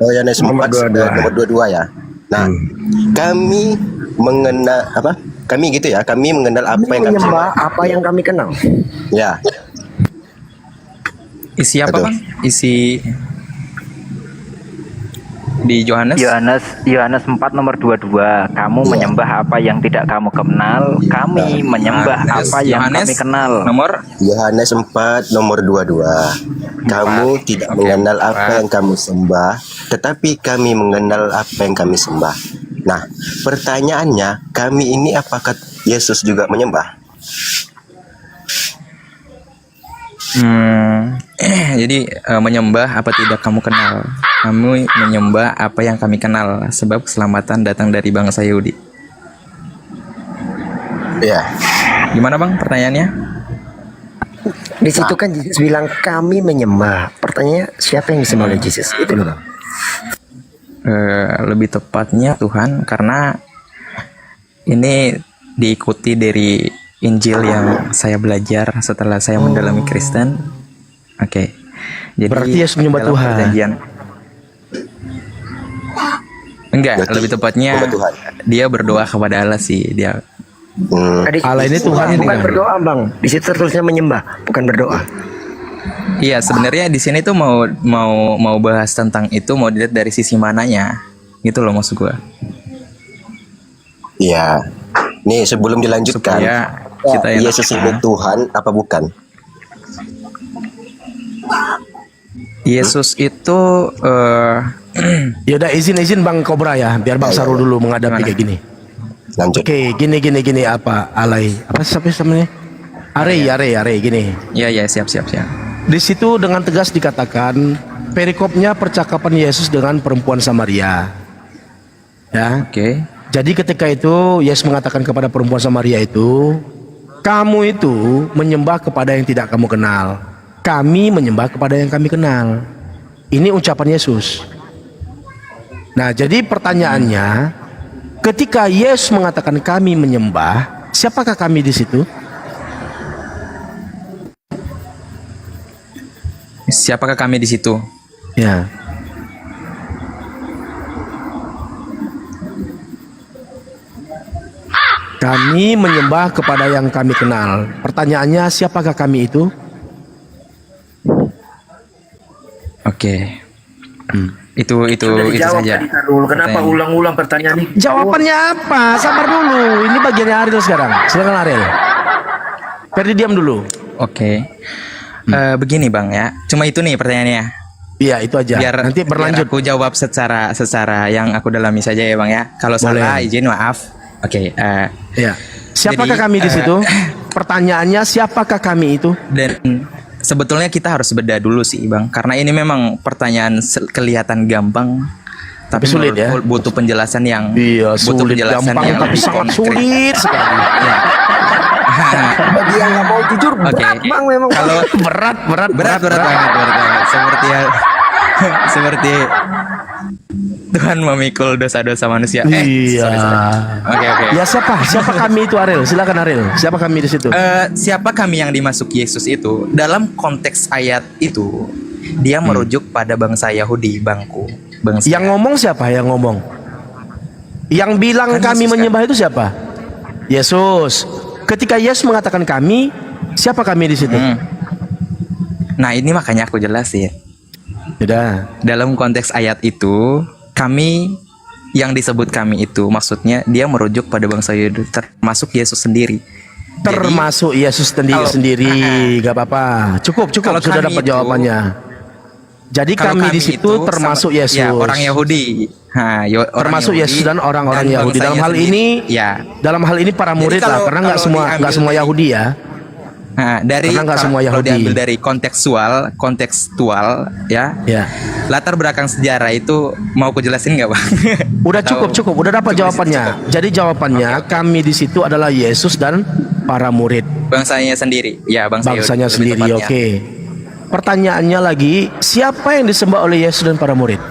Oh Yohanes 4 Nomor 22. nomor 22 ya. Nah, kami mengenal apa? Kami gitu ya, kami mengenal apa yang kami Menyembah apa yang kami kenal. Ya, Isi apa Betul. Bang? Isi di Yohanes. Yohanes 4 nomor 22. Kamu Iya. menyembah apa yang tidak kamu kenal, kami menyembah Yohanes- apa yang Yohanes kami kenal. Nomor Yohanes 4 nomor 22. Kamu tidak Oke, mengenal apa 4. yang kamu sembah, tetapi kami mengenal apa yang kami sembah. Nah, pertanyaannya, kami ini apakah Yesus juga menyembah? Jadi menyembah apa tidak kamu kenal. Kami menyembah apa yang kami kenal, sebab keselamatan datang dari bangsa Yahudi. Ya, Gimana Bang pertanyaannya? Di situ kan Yesus bilang kami menyembah. Pertanyaannya siapa yang disembah oleh Yesus? Itu loh Bang. Lebih tepatnya Tuhan, karena ini diikuti dari Injil yang saya belajar setelah saya mendalami Kristen. Oke. Jadi Berarti Yesus menyembah dalam Tuhan. perjanjian- Enggak, Berarti lebih tepatnya menyembah Tuhan. dia berdoa kepada Allah sih, dia. Tadi Allah ini Tuhan ini bukan kan. berdoa Bang. Di situ tertulisnya menyembah, bukan berdoa. Iya, sebenarnya di sini tuh mau bahas tentang itu, mau dilihat dari sisi mananya. Gitu loh maksud gua. iya. Nih sebelum dilanjutkan, Supaya kita enak. Yesus ini Tuhan apa bukan? Yesus itu Ya udah izin Bang Kobra ya, biar Bang Sarul dulu menghadapi Gimana? kayak gini. Lanjut. Oke, gini apa alay apa siapa namanya? Are gini. ya siap. Di situ dengan tegas dikatakan perikopnya percakapan Yesus dengan perempuan Samaria. Ya. Oke. Jadi ketika itu Yesus mengatakan kepada perempuan Samaria itu, kamu itu menyembah kepada yang tidak kamu kenal. Kami menyembah kepada yang kami kenal. Ini ucapan Yesus. Nah, jadi pertanyaannya, ketika Yesus mengatakan kami menyembah, siapakah kami di situ? Siapakah kami di situ? Ya. Kami menyembah kepada yang kami kenal. Pertanyaannya, siapakah kami itu? Oke. Itu Sudah dijawab saja. tadi Karul. Kenapa Pertanyaan. ulang-ulang pertanyaan ini? Jawabannya apa? Sabar dulu. Ini bagiannya Ariel sekarang. Silakan Ariel. Ferdi diam dulu. Oke. Begini Bang ya. Cuma itu nih pertanyaannya. Iya, itu aja. Nanti berlanjut. Biar aku jawab secara yang aku dalami saja ya Bang ya. Kalau Boleh. salah izin maaf. Oke. Ya. Siapakah Jadi, kami di situ? Pertanyaannya, siapakah kami itu? Dan sebetulnya kita harus beda dulu sih Bang. Karena ini memang pertanyaan kelihatan gampang. Tapi sulit menurutku ya? butuh penjelasan yang Iya, butuh sulit, penjelasan gampang, yang tapi lebih sangat konkret. sulit sekali. Ya. Bagi yang nggak mau jujur, Oke. berat Bang memang. Kalau berat berat banget. Seperti Tuhan memikul dosa-dosa manusia. Iya. Oke. Ya siapa kami itu Ariel? Silakan Ariel. Siapa kami di situ? Siapa kami yang dimasuk Yesus itu? Dalam konteks ayat itu, dia merujuk pada bangsa Yahudi, bangsa. Yang ngomong siapa? Yang ngomong? Yang bilang Kan kami Yesus, kan? menyembah itu siapa? Yesus. Ketika Yesus mengatakan kami, Siapa kami di situ? Nah, ini makanya aku jelasin. Sudah. Dalam konteks ayat itu, kami yang disebut kami itu maksudnya dia merujuk pada bangsa Yahudi, termasuk Yesus sendiri. Termasuk Yesus sendiri, gak apa-apa. Cukup, Kalau sudah kami dapat itu- jawabannya. Jadi Kalau kami di itu situ termasuk sama- Yesus. Ya, orang Yahudi. Orang Termasuk Yahudi Yesus dan orang-orang dan Yahudi. Dalam bangsanya hal sendiri. ini, ya. dalam hal ini para murid lah, karena nggak diambil semua dari- Yahudi ya. Nah, dari Karena nggak semua kalau Yahudi. diambil dari kontekstual ya. Ya. Latar belakang sejarah itu mau aku jelasin nggak, Bang? Udah Atau- cukup, udah dapat jawabannya. Jadi jawabannya kami di situ adalah Yesus dan para murid. Bangsanya sendiri. Ya, Bangsanya Yahudi, lebih sendiri, tepatnya. oke. Pertanyaannya lagi, siapa yang disembah oleh Yesus dan para murid?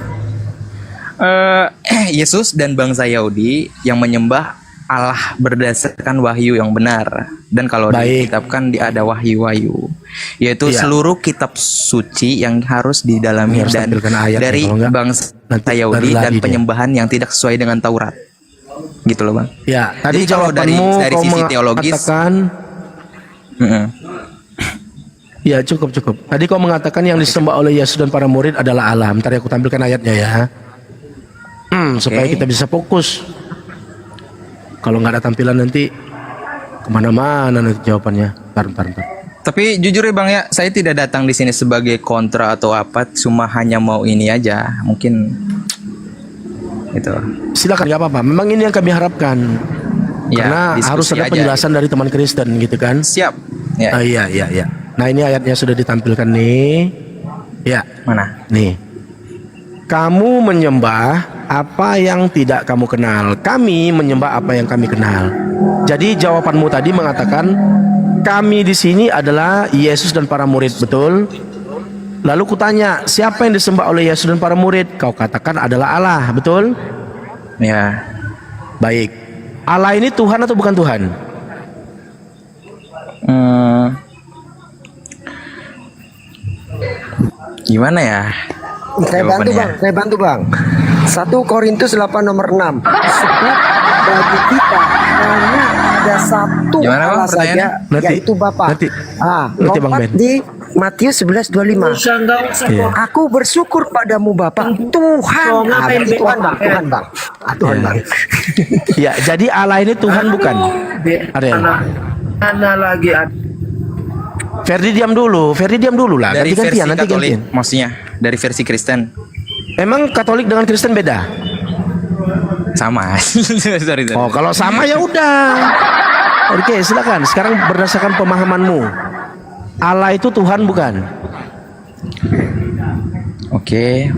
Yesus dan bangsa Yahudi yang menyembah Allah berdasarkan wahyu yang benar. Dan kalau Baik. dikitabkan ada wahyu-wahyu, yaitu Iya. seluruh kitab suci yang harus didalami Harus dan tampilkan ayatnya, dari kalau enggak, bangsa nanti Yahudi lari dan dia. penyembahan yang tidak sesuai dengan Taurat. Gitu loh, Bang. Ya, tadi Jadi kalau jawabanmu dari kau sisi teologis, mengatakan, ya cukup. Tadi kau mengatakan yang disembah oleh Yesus dan para murid adalah Allah. Ntar aku tampilkan ayatnya ya. Supaya kita bisa fokus. Kalau nggak ada tampilan nanti kemana-mana nanti jawabannya. Bentar. Tapi jujur ya, Bang, ya, saya tidak datang di sini sebagai kontra atau apa, cuma hanya mau ini aja. Mungkin itu. Silakan, nggak apa-apa. Memang ini yang kami harapkan. Ya, Karena diskusi harus ada aja. penjelasan dari teman Kristen gitu kan. Siap. Ya. Iya. Nah, ini ayatnya sudah ditampilkan nih. Ya. Mana? Nih. Kamu menyembah apa yang tidak kamu kenal. Kami menyembah apa yang kami kenal. Jadi jawabanmu tadi mengatakan kami di sini adalah Yesus dan para murid, betul? Lalu kutanya, siapa yang disembah oleh Yesus dan para murid? Kau katakan adalah Allah, betul? Ya. Baik. Allah ini Tuhan atau bukan Tuhan? Gimana ya? Saya bantu bang. 1 Korintus 8 nomor 6. Sebab bagi kita hanya ada satu Gimana, Bang, Allah saja, pertanyaannya? Nanti. yaitu Bapa. Nanti, Bang Lompat Ben. di Matius 11:25. Iya. Aku bersyukur padamu Bapa Tuhan. Berarti Tuhan bang. Tuhan bang. Ya, jadi Allah ini Tuhan bukan? Ada yang? Ada lagi Ferdi diam dulu lah. Dari versi Gantian, nanti Katolik, gantian. maksudnya dari versi Kristen. Emang Katolik dengan Kristen beda? Sama. sorry. Oh, kalau sama ya udah. Oke, silakan. Sekarang berdasarkan pemahamanmu, Allah itu Tuhan bukan? Oke.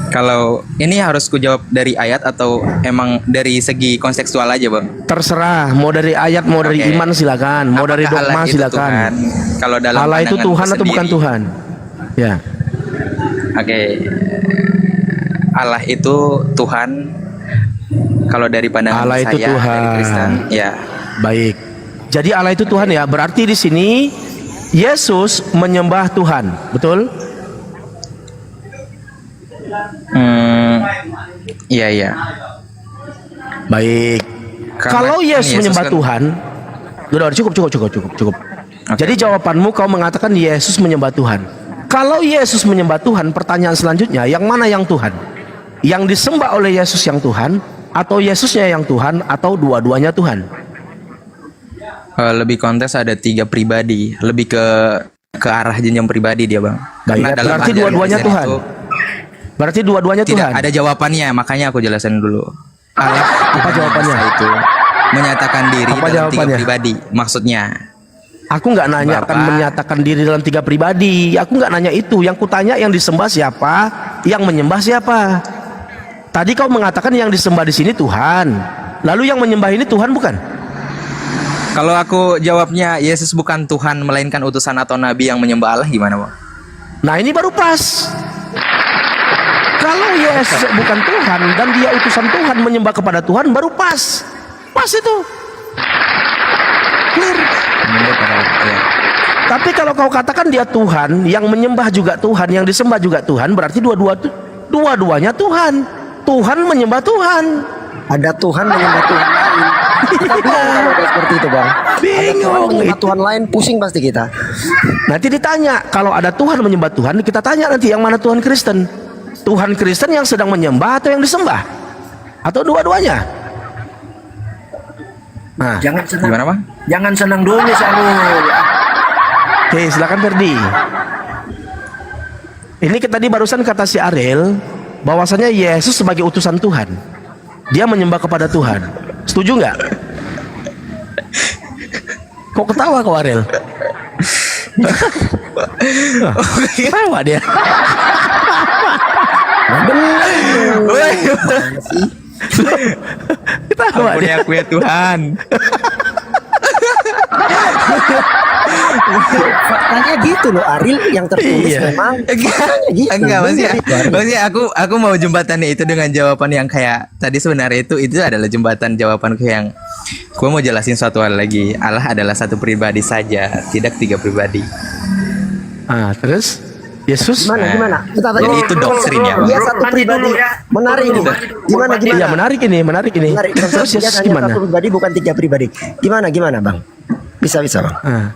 Kalau ini harus ku jawab dari ayat atau emang dari segi kontekstual aja, Bang? Terserah. Mau dari ayat, mau dari Oke. iman silakan. Mau dari Apakah dogma Allah itu silakan. Tuhan? Kalau dalam Allah itu pandanganku Tuhan atau bukan sendiri, Tuhan? Ya. Oke. Allah itu Tuhan. Kalau dari pandangan Allah saya itu dari Tuhan. Kristen, ya. Baik. Jadi Allah itu Tuhan ya. Berarti di sini Yesus menyembah Tuhan, betul? Iya. Baik. Karena Kalau Yesus Yesus menyembah kan- Tuhan, udah cukup. Jadi jawabanmu kau mengatakan Yesus menyembah Tuhan. Kalau Yesus menyembah Tuhan, pertanyaan selanjutnya, yang mana yang Tuhan? Yang disembah oleh Yesus yang Tuhan, atau Yesusnya yang Tuhan, atau dua-duanya Tuhan? Lebih kontes ada 3 pribadi, lebih ke arah jenjang pribadi dia, Bang. Baik, dalam berarti ajaran dua-duanya Kristen Tuhan. itu Berarti dua-duanya tidak Tuhan. ada jawabannya, makanya aku jelasin dulu. Allah Apa jawabannya? itu menyatakan diri Apa dalam 3 jawabannya? pribadi, maksudnya. Aku nggak nanya akan Bapak. menyatakan diri dalam 3 pribadi. Aku nggak nanya itu. Yang kutanya yang disembah siapa, yang menyembah siapa. Tadi kau mengatakan yang disembah di sini Tuhan. Lalu yang menyembah ini Tuhan bukan? Kalau aku jawabnya Yesus bukan Tuhan melainkan utusan atau nabi yang menyembah Allah, gimana, Bang? Nah ini baru pas. Kalau Yesus bukan Tuhan dan dia utusan Tuhan menyembah kepada Tuhan, baru pas. Pas itu. Clear. Ya. Tapi kalau kau katakan dia Tuhan, yang menyembah juga Tuhan, yang disembah juga Tuhan, berarti dua-duanya Tuhan. Tuhan menyembah Tuhan. Ada Tuhan menyembah Tuhan lain. Kita bingung kalau ada seperti itu bang. Bingung. Ada Tuhan lain pusing pasti kita. Nanti ditanya, kalau ada Tuhan menyembah Tuhan, kita tanya nanti yang mana Tuhan Kristen. Tuhan Kristen yang sedang menyembah atau yang disembah? Atau dua-duanya? Nah, Jangan senang. Gimana bang? Jangan senang dulu Sarul. oke, silakan Ferdi. Ini tadi barusan kata si Ariel, bahwasanya Yesus sebagai utusan Tuhan, dia menyembah kepada Tuhan. Setuju nggak? Kok ketawa kau Ariel? Ketawa dia. Ketawa Ampuni dia. aku ya Tuhan. Faktanya gitu loh Ariel yang tertulis Iya. memang. Faktanya gitu. Enggak, maksudnya, Bener itu, Ariel. maksudnya aku mau jembatannya itu dengan jawaban yang kayak tadi sebenarnya itu adalah jembatan jawabanku yang gue mau jelasin suatu hal lagi. Allah adalah satu pribadi saja, tidak tiga pribadi. Ah, terus Yesus? Gimana? Bentar, Jadi itu doktrin ya, Bang. Dia satu pribadi. Menarik ini. Gimana? Iya, menarik ini. Menarik. Terus Dia Yesus hanya gimana? satu pribadi bukan tiga pribadi. Gimana bang? Bisa bang. Ah.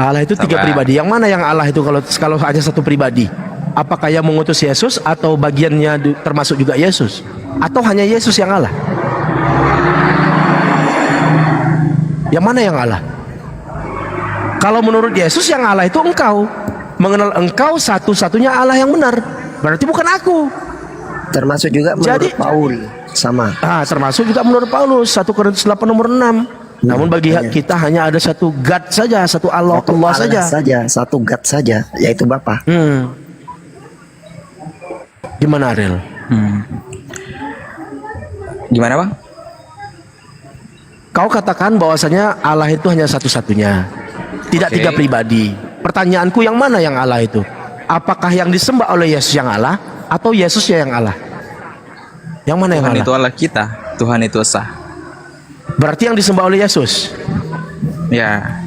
Allah itu tiga Sabar. pribadi. Yang mana yang Allah itu kalau hanya satu pribadi? Apakah yang mengutus Yesus atau bagiannya termasuk juga Yesus? Atau hanya Yesus yang Allah? Yang mana yang Allah? Kalau menurut Yesus yang Allah itu engkau. Mengenal engkau satu-satunya Allah yang benar. Berarti bukan aku. Termasuk juga menurut Jadi- Paul sama. Termasuk juga menurut Paulus 1 Korintus 8 nomor 6. Namun bagi kita hanya ada satu God saja, satu Allah, Satu Allah saja. satu God saja, yaitu Bapa. Gimana Ariel? Gimana bang? Kau katakan bahwasanya Allah itu hanya satu-satunya, tidak Oke. tiga pribadi. Pertanyaanku yang mana yang Allah itu? Apakah yang disembah oleh Yesus yang Allah atau Yesusnya yang Allah? Yang mana yang Tuhan Allah? itu Allah kita, Tuhan itu esa. Berarti yang disembah oleh Yesus. Ya.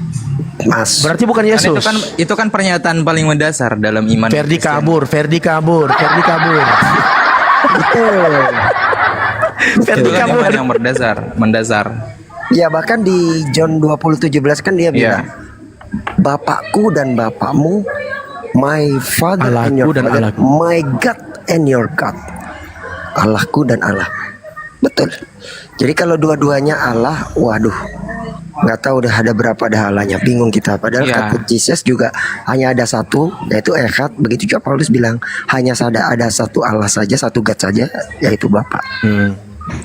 Mas. Berarti bukan Karena Yesus. itu kan pernyataan paling mendasar dalam iman. Ferdi Kristen. kabur. Ferdi kabur. Itu kan iman yang mendasar. Ya bahkan di John 20:17 kan dia bilang, Bapakku dan Bapakmu, my Father and your Allahku dan Father, Allahku. my God and your God. Allahku dan Allah. Betul. Jadi kalau dua-duanya Allah, waduh, nggak tahu udah ada berapa dah Allahnya. Bingung kita. Padahal Iya. kata Jesus juga hanya ada satu, yaitu Echad. Begitu juga Paulus bilang hanya ada satu Allah saja, satu God saja, yaitu Bapa.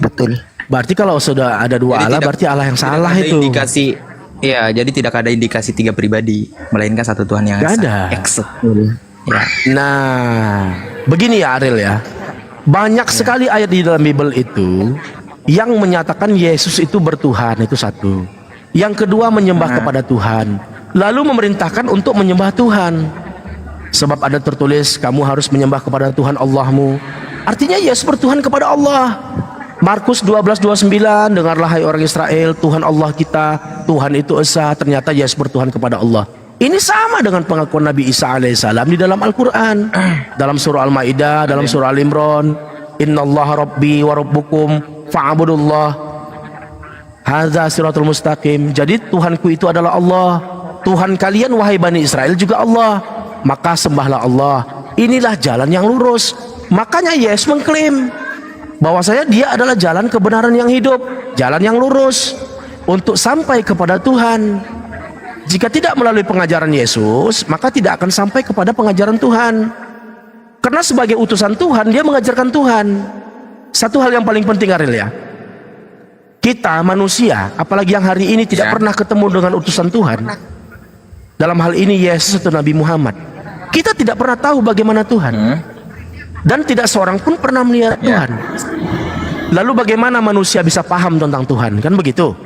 Betul. Berarti kalau sudah ada dua Jadi Allah, tidak- berarti Allah yang tidak salah ada itu. Indikasi, ya, jadi tidak ada indikasi tiga pribadi, melainkan satu Tuhan yang Nggak esa. ada. Esa. Ya. Nah, begini ya Ariel ya. Banyak sekali ayat di dalam Bible itu yang menyatakan Yesus itu bertuhan, itu satu. Yang kedua menyembah kepada Tuhan. Lalu memerintahkan untuk menyembah Tuhan. Sebab ada tertulis kamu harus menyembah kepada Tuhan Allahmu. Artinya Yesus bertuhan kepada Allah. Markus 12:29, dengarlah hai orang Israel, Tuhan Allah kita, Tuhan itu esa. Ternyata Yesus bertuhan kepada Allah. Ini sama dengan pengakuan Nabi Isa alaihissalam di dalam Al-Quran, dalam surah Al-Maidah, dalam surah Al-Imran, Innallaha Rabbi wa Rabbukum fa'budullah hadza siratul mustaqim. Jadi Tuhanku itu adalah Allah, Tuhan kalian wahai Bani Israel juga Allah, maka sembahlah Allah. Inilah jalan yang lurus. Makanya Yesus mengklaim bahwasanya dia adalah jalan kebenaran yang hidup, jalan yang lurus untuk sampai kepada Tuhan. Jika tidak melalui pengajaran Yesus, maka tidak akan sampai kepada pengajaran Tuhan. Karena sebagai utusan Tuhan, dia mengajarkan Tuhan. Satu hal yang paling penting Ariel ya, kita manusia, apalagi yang hari ini tidak pernah ketemu dengan utusan Tuhan, dalam hal ini Yesus atau Nabi Muhammad, kita tidak pernah tahu bagaimana Tuhan, dan tidak seorang pun pernah melihat Tuhan. Lalu bagaimana manusia bisa paham tentang Tuhan? Kan begitu?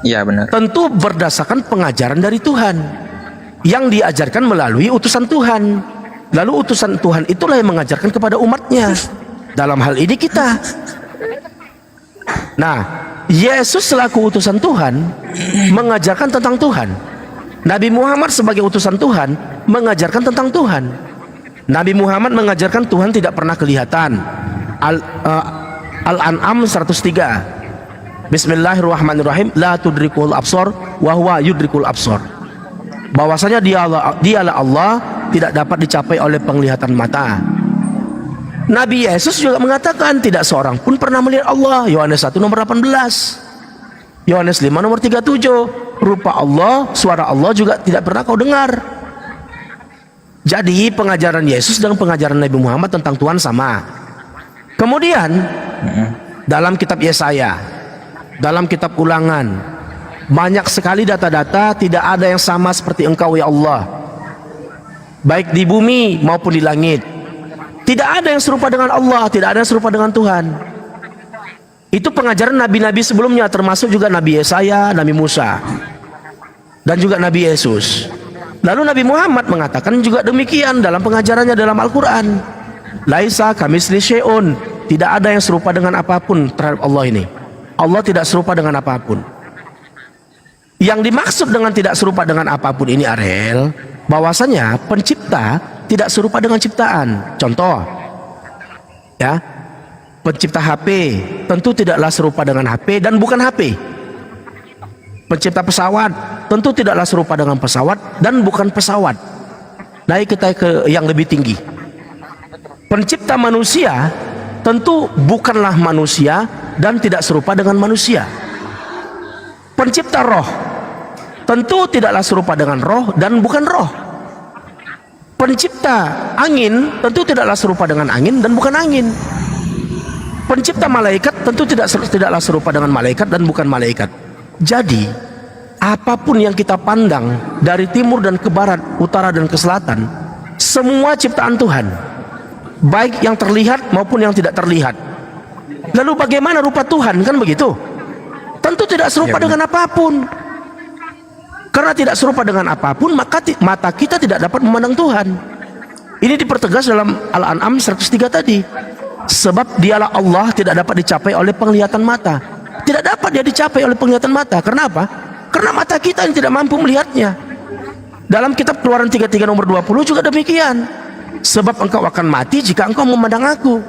Iya benar. Tentu berdasarkan pengajaran dari Tuhan yang diajarkan melalui utusan Tuhan. Lalu utusan Tuhan itulah yang mengajarkan kepada umatnya. Dalam hal ini kita. Nah, Yesus selaku utusan Tuhan mengajarkan tentang Tuhan. Nabi Muhammad sebagai utusan Tuhan mengajarkan tentang Tuhan. Nabi Muhammad mengajarkan Tuhan tidak pernah kelihatan. Al-An'am 103. Bismillahirrahmanirrahim. La tudrikul absor wa huwa yudrikul absor. Bahwasanya dialah Allah, tidak dapat dicapai oleh penglihatan mata. Nabi Yesus juga mengatakan tidak seorang pun pernah melihat Allah. Yohanes 1 nomor 18. Yohanes 5 nomor 37. Rupa Allah, suara Allah juga tidak pernah kau dengar. Jadi pengajaran Yesus dan pengajaran Nabi Muhammad tentang Tuhan sama. Kemudian dalam kitab Yesaya, dalam kitab Ulangan, banyak sekali data-data tidak ada yang sama seperti Engkau ya Allah, baik di bumi maupun di langit. Tidak ada yang serupa dengan Allah, tidak ada yang serupa dengan Tuhan. Itu pengajaran nabi-nabi sebelumnya, termasuk juga Nabi Yesaya, Nabi Musa, dan juga Nabi Yesus. Lalu Nabi Muhammad mengatakan juga demikian dalam pengajarannya dalam Al-Quran. Laisa kamisli syai'un, tidak ada yang serupa dengan apapun terhadap Allah ini. Allah tidak serupa dengan apapun. Yang dimaksud dengan tidak serupa dengan apapun ini, Ariel, bahwasanya pencipta tidak serupa dengan ciptaan. Contoh, ya, pencipta HP tentu tidaklah serupa dengan HP dan bukan HP. Pencipta pesawat tentu tidaklah serupa dengan pesawat dan bukan pesawat. Naik kita ke yang lebih tinggi. Pencipta manusia tentu bukanlah manusia dan tidak serupa dengan manusia. Pencipta roh tentu tidaklah serupa dengan roh dan bukan roh. Pencipta angin tentu tidaklah serupa dengan angin dan bukan angin. Pencipta malaikat tentu tidaklah serupa dengan malaikat dan bukan malaikat. Jadi apapun yang kita pandang dari timur dan ke barat, utara dan ke selatan, semua ciptaan Tuhan, baik yang terlihat maupun yang tidak terlihat. Lalu bagaimana rupa Tuhan, kan begitu? Tentu tidak serupa dengan apapun. Karena tidak serupa dengan apapun, maka mata kita tidak dapat memandang Tuhan. Ini dipertegas dalam Al-An'am 103 tadi. Sebab dialah Allah, tidak dapat dicapai oleh penglihatan mata. Tidak dapat dia dicapai oleh penglihatan mata. Karena apa? Karena mata kita yang tidak mampu melihatnya. Dalam kitab Keluaran 33 nomor 20 juga demikian. Sebab engkau akan mati jika engkau memandang aku.